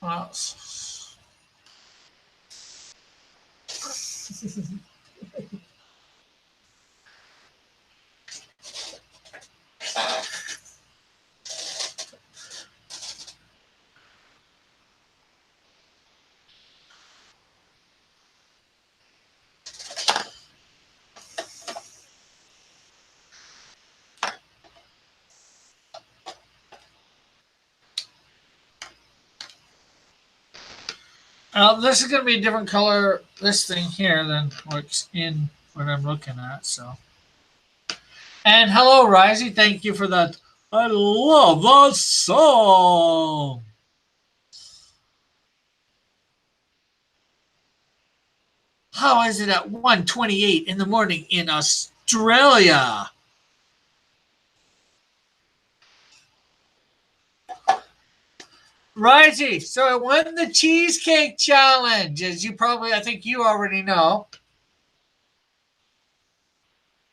S2: Well, this is going to be a different color, this thing here, than what's in what I'm looking at. So, and hello, Risey. Thank you for that. I love that song. How is it at 1:28 in the morning in Australia? Risey, so I won the cheesecake challenge, as you probably, I think you already know,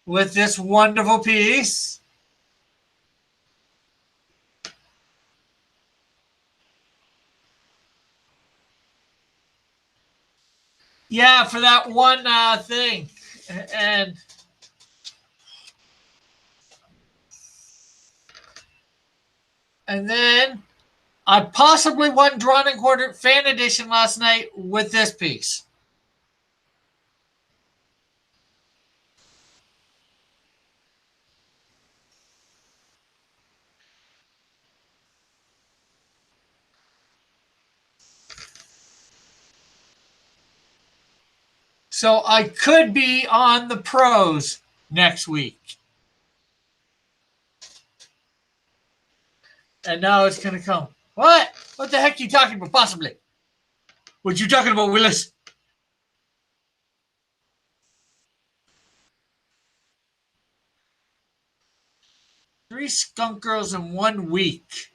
S2: with this wonderful piece. Yeah, for that one thing. And then I possibly won Drawn and Quartered Fan Edition last night with this piece. So I could be on the pros next week. And now it's going to come. What? What the heck are you talking about? Possibly. What you talking about, Willis? 3 skunk girls in 1 week.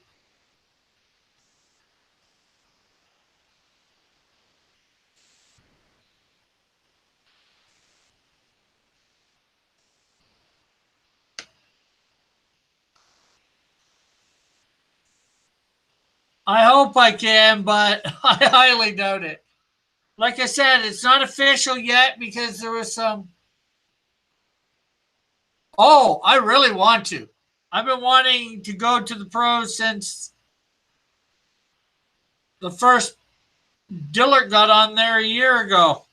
S2: I hope I can, but I highly doubt it. Like I said, it's not official yet because there was some. Oh, I really want to. I've been wanting to go to the pros since the first Dillard got on there a year ago.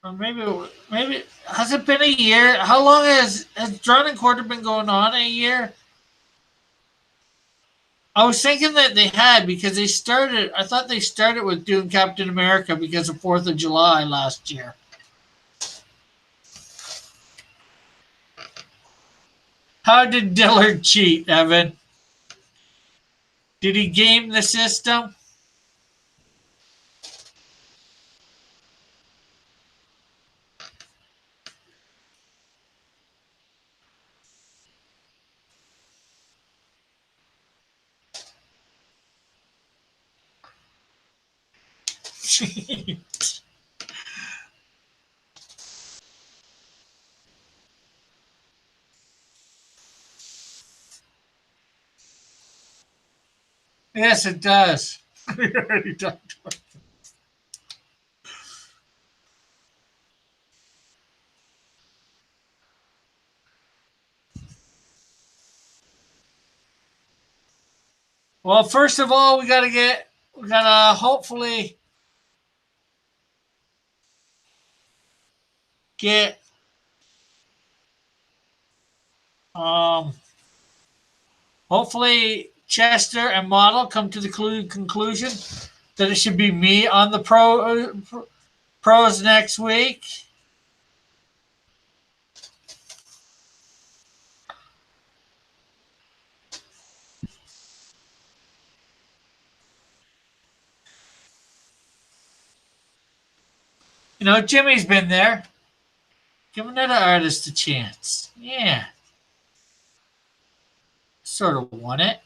S2: Or maybe has it been a year? How long has Drawn and Quarter been going on? A year? I was thinking that they had because they started. I thought they started with doing Captain America because of 4th of July last year. How did Dillard cheat, Evan? Did he game the system? Yes, it does. We already talked about it. Well, first of all, we gotta hopefully get um hopefully Chester and Model come to the conclusion that it should be me on the pros next week. You know, Jimmy's been there. Give another artist a chance. Yeah, sort of won it.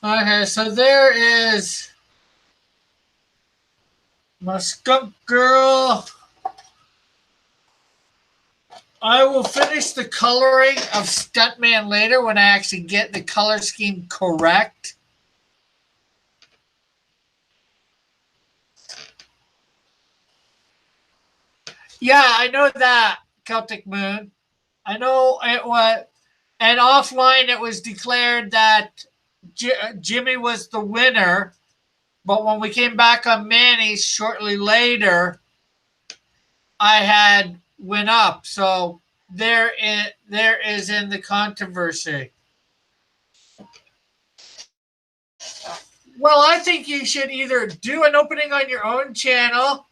S2: Okay, so there is my Skunk Girl. I will finish the coloring of Stuntman later when I actually get the color scheme correct. Yeah, I know that, Celtic Moon. I know it was, and offline it was declared that Jimmy was the winner, but when we came back on Manny shortly later, I had went up. So there is in the controversy. Well, I think you should either do an opening on your own channel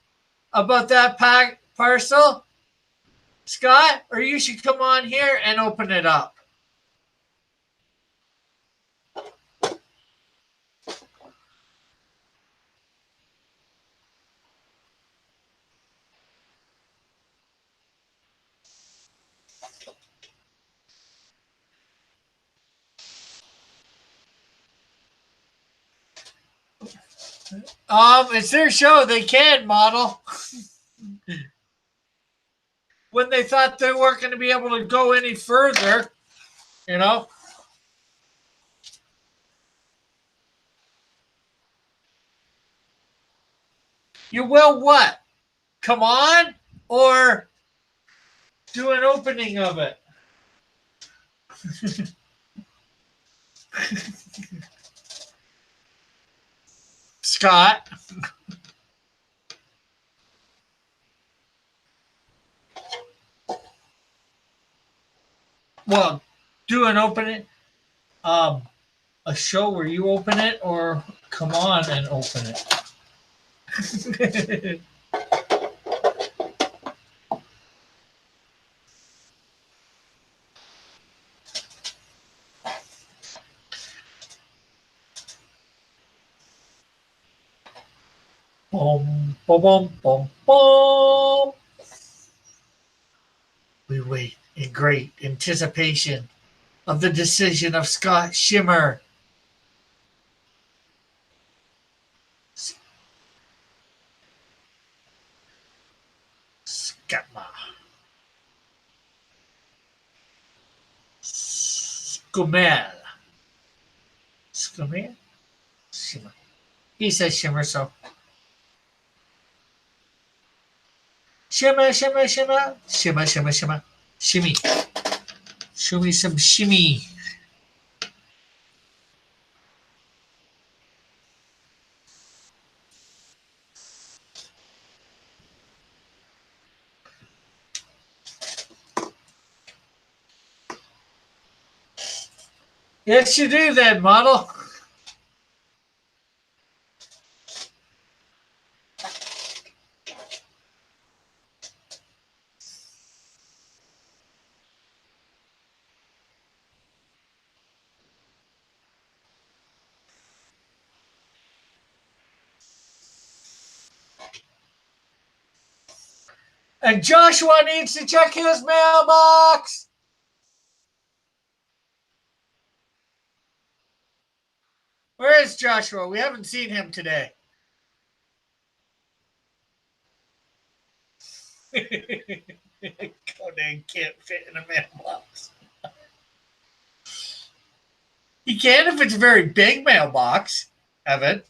S2: about that parcel, Scott, or you should come on here and open it up. It's their show. They can model. When they thought they weren't going to be able to go any further, you know. You will what? Come on, or do an opening of it. Scott. Well, do an opening. A show where you open it, or come on and open it. Boom, boom, boom, boom, boom. We wait in great anticipation of the decision of Scott Shimmer. Scatma. Scumel. Scumel? Shimmer. He says Shimmer, so. Shimmer, shimmer, shimmer. Shimmer, shimmer, shimmer. Shimmy. Show me some shimmy. Yes, you do then, model. And Joshua needs to check his mailbox. Where is Joshua? We haven't seen him today. Conan can't fit in a mailbox. He can if it's a very big mailbox, Evan.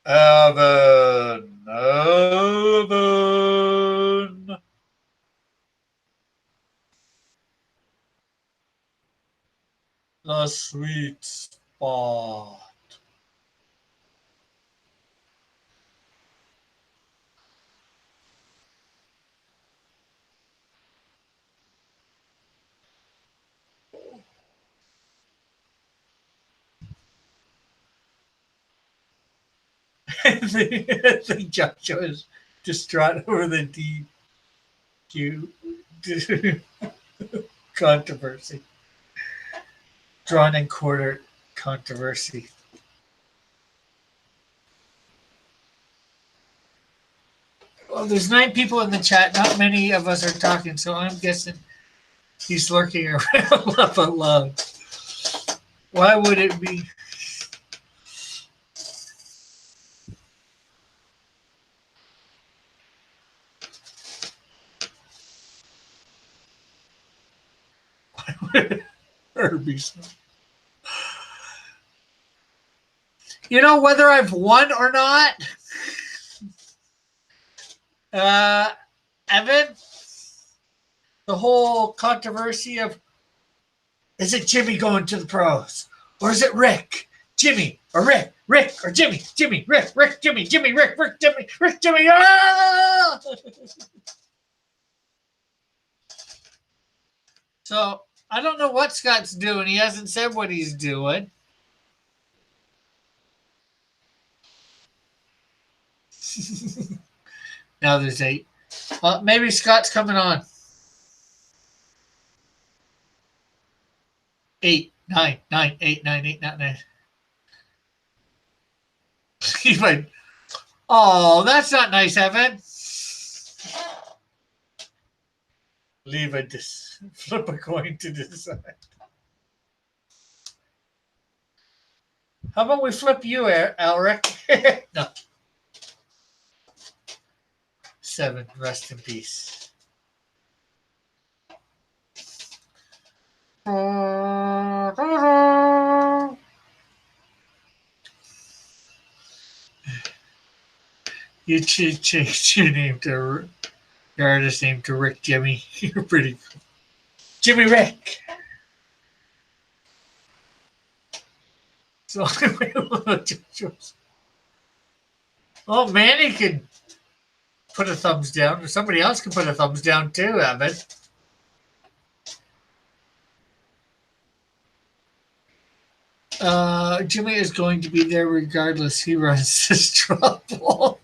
S2: Evan. The sweet spot. I think Joshua is distraught over the DQ controversy. Drawn and quartered controversy. Well, there's 9 people in the chat. Not many of us are talking, so I'm guessing he's lurking around laugh out loud. Why would it be? Herbies. Whether I've won or not, uh, Evan, the whole controversy of is it Jimmy going to the pros or is it Rick? Jimmy or Rick, Rick or Jimmy, Jimmy, Rick, Rick, Jimmy, Jimmy, Rick, Rick, Jimmy, Rick, Jimmy. Ah! So I don't know what Scott's doing. He hasn't said what he's doing. Now there's 8. Well, maybe Scott's coming on. 8, 9, 9, 8, 9, 8, 9, 9. He went, oh, that's not nice, Evan. Leave a flip a coin to decide. How about we flip you, Alric? No. 7. Rest in peace. You changed your name to your artist name to Rick Jimmy. You're pretty cool. Jimmy Rick. So oh, Manny could put a thumbs down, or somebody else can put a thumbs down too, Evan. Jimmy is going to be there regardless. He runs his trouble.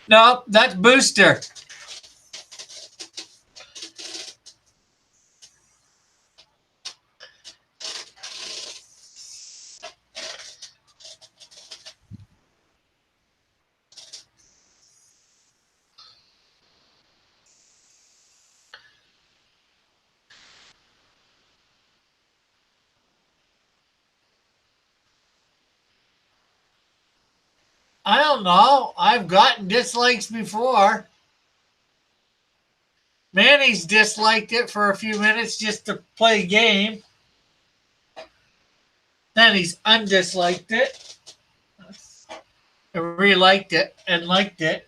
S2: No, that's Booster. I don't know. I've gotten dislikes before. Manny's disliked it for a few minutes just to play a game. Then he's undisliked it and re-liked it and liked it.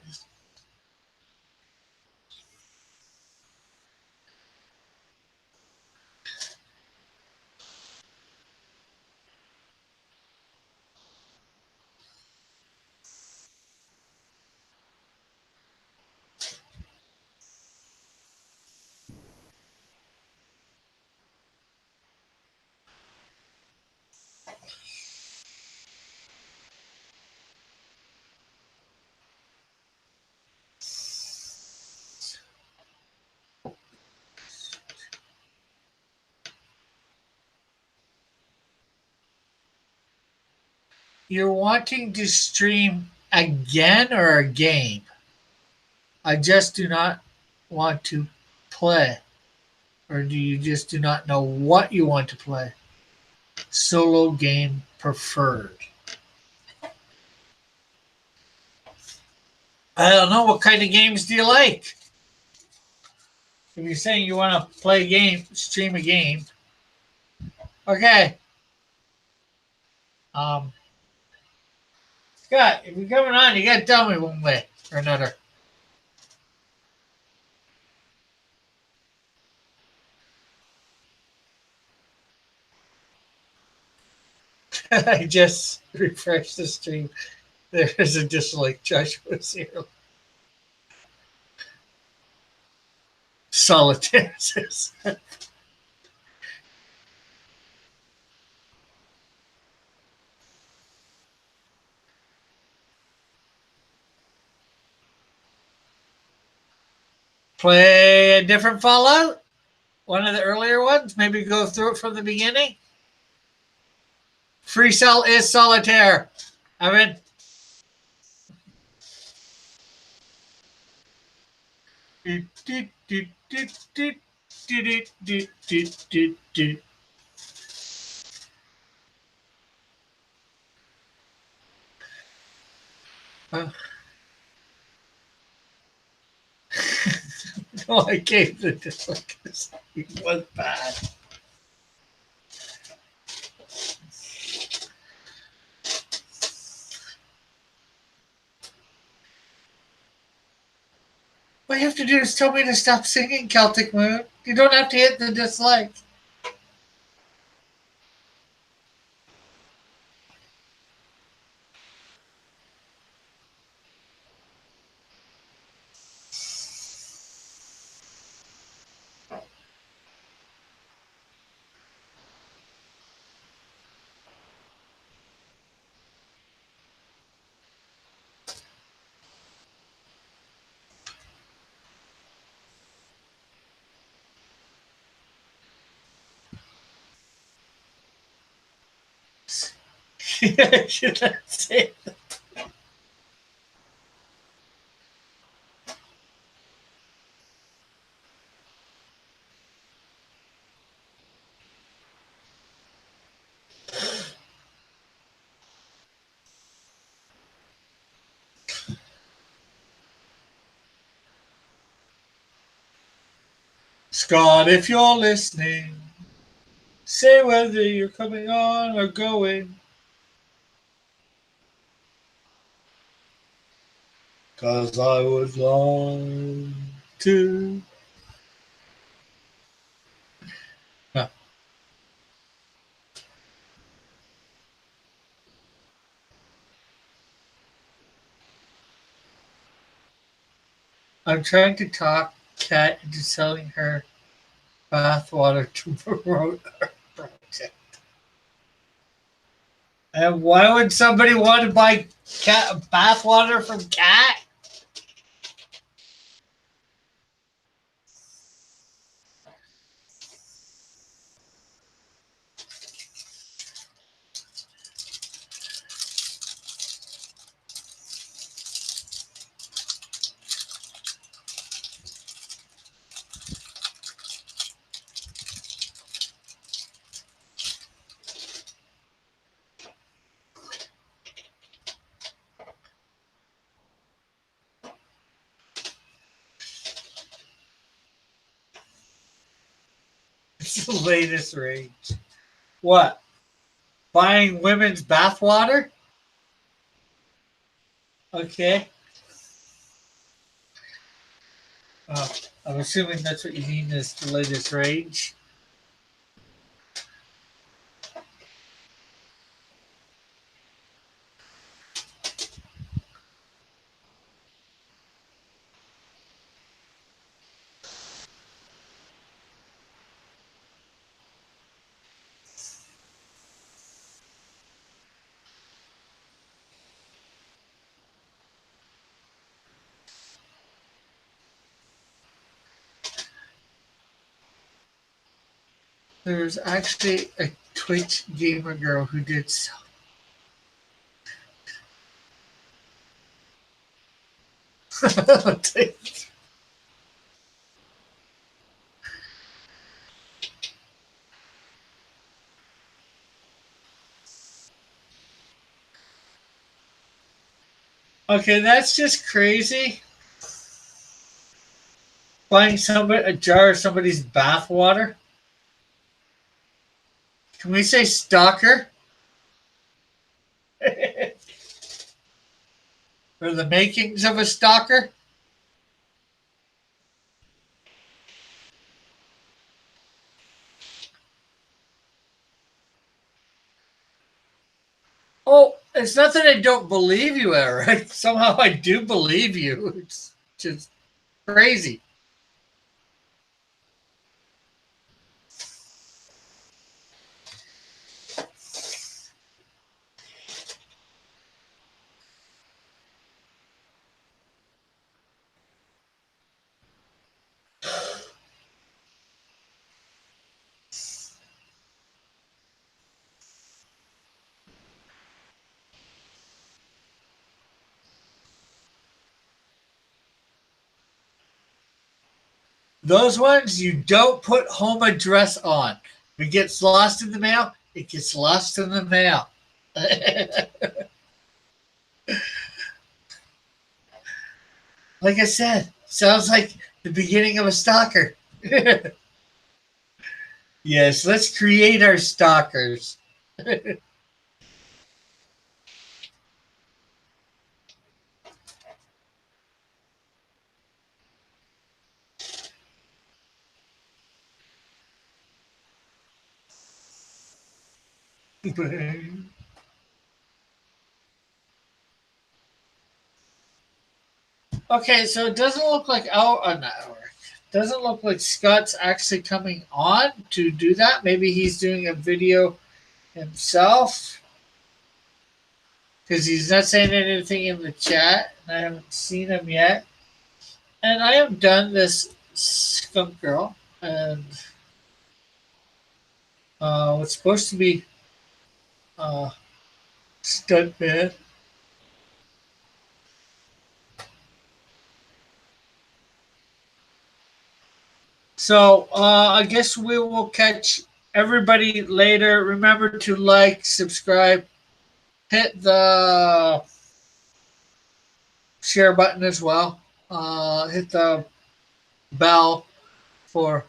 S2: You're wanting to stream again or a game? I just do not want to play. Or do you just do not know what you want to play? Solo game preferred. I don't know. What kind of games do you like? If you're saying you want to play a game, stream a game. Okay. Scott, if you're coming on, you got to tell me one way or another. I just refreshed the stream. There's a dislike. Joshua 0. Solitaire says. Play a different Fallout? One of the earlier ones? Maybe go through it from the beginning? Free Cell is Solitaire. Evan? I gave the dislike. It was bad. What you have to do is tell me to stop singing Celtic Moon. You don't have to hit the dislike. Should I say that? Scott, if you're listening, say whether you're coming on or going. 'Cause I would like to. No, I'm trying to talk Kat into selling her bathwater to promote our project. And why would somebody want to buy cat bathwater from Cat? It's the latest rage. What? Buying women's bathwater? Okay. Oh, I'm assuming that's what you mean is the latest rage. There's actually a Twitch gamer girl who did so. Okay, that's just crazy. Buying somebody a jar of somebody's bathwater. Can we say stalker? Or the makings of a stalker? Oh, it's not that I don't believe you, Eric. Somehow I do believe you. It's just crazy. Those ones you don't put home address on. If it gets lost in the mail, it gets lost in the mail. Like I said, sounds like The beginning of a stalker. Yes, let's create our stalkers. Okay, so it doesn't look like doesn't look like Scott's actually coming on to do that. Maybe he's doing a video himself because he's not saying anything in the chat. And I haven't seen him yet. And I have done this Skunk Girl and what's supposed to be uh, Stuntman. So I guess we will catch everybody later. Remember to like, subscribe, hit the share button as well. Hit the bell for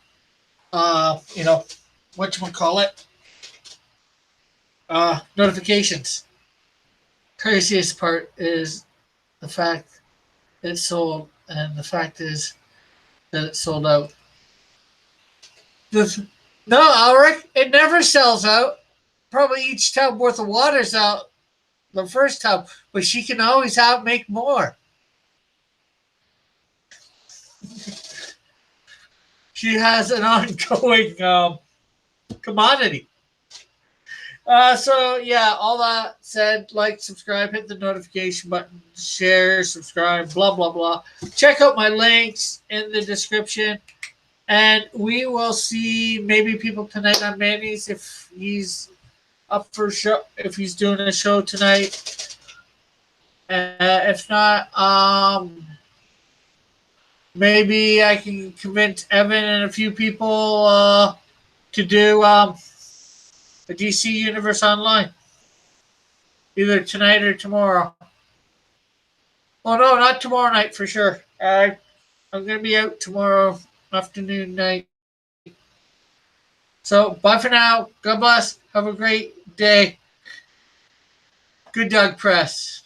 S2: what you call it, notifications. Craziest part is the fact it's sold, and the fact is that it's sold out. No, Alric, it never sells out. Probably each tub worth of water's out the first tub, but she can always make more. She has an ongoing commodity. So yeah, all that said, like, subscribe, hit the notification button, share, subscribe, blah blah blah. Check out my links in the description, and we will see maybe people tonight on Manny's if he's up for show, if he's doing a show tonight. If not, maybe I can convince Evan and a few people to do the DC Universe Online, either tonight or tomorrow. Oh no, not tomorrow night for sure. I'm gonna be out tomorrow afternoon night. So bye for now. God bless. Have a great day. Good dog press.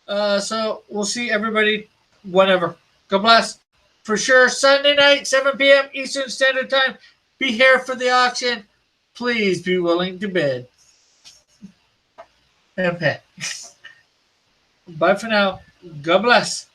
S2: So we'll see everybody whenever. God bless. For sure, Sunday night, 7 p.m. Eastern Standard Time. Be here for the auction. Please be willing to bid. And pay. Bye for now. God bless.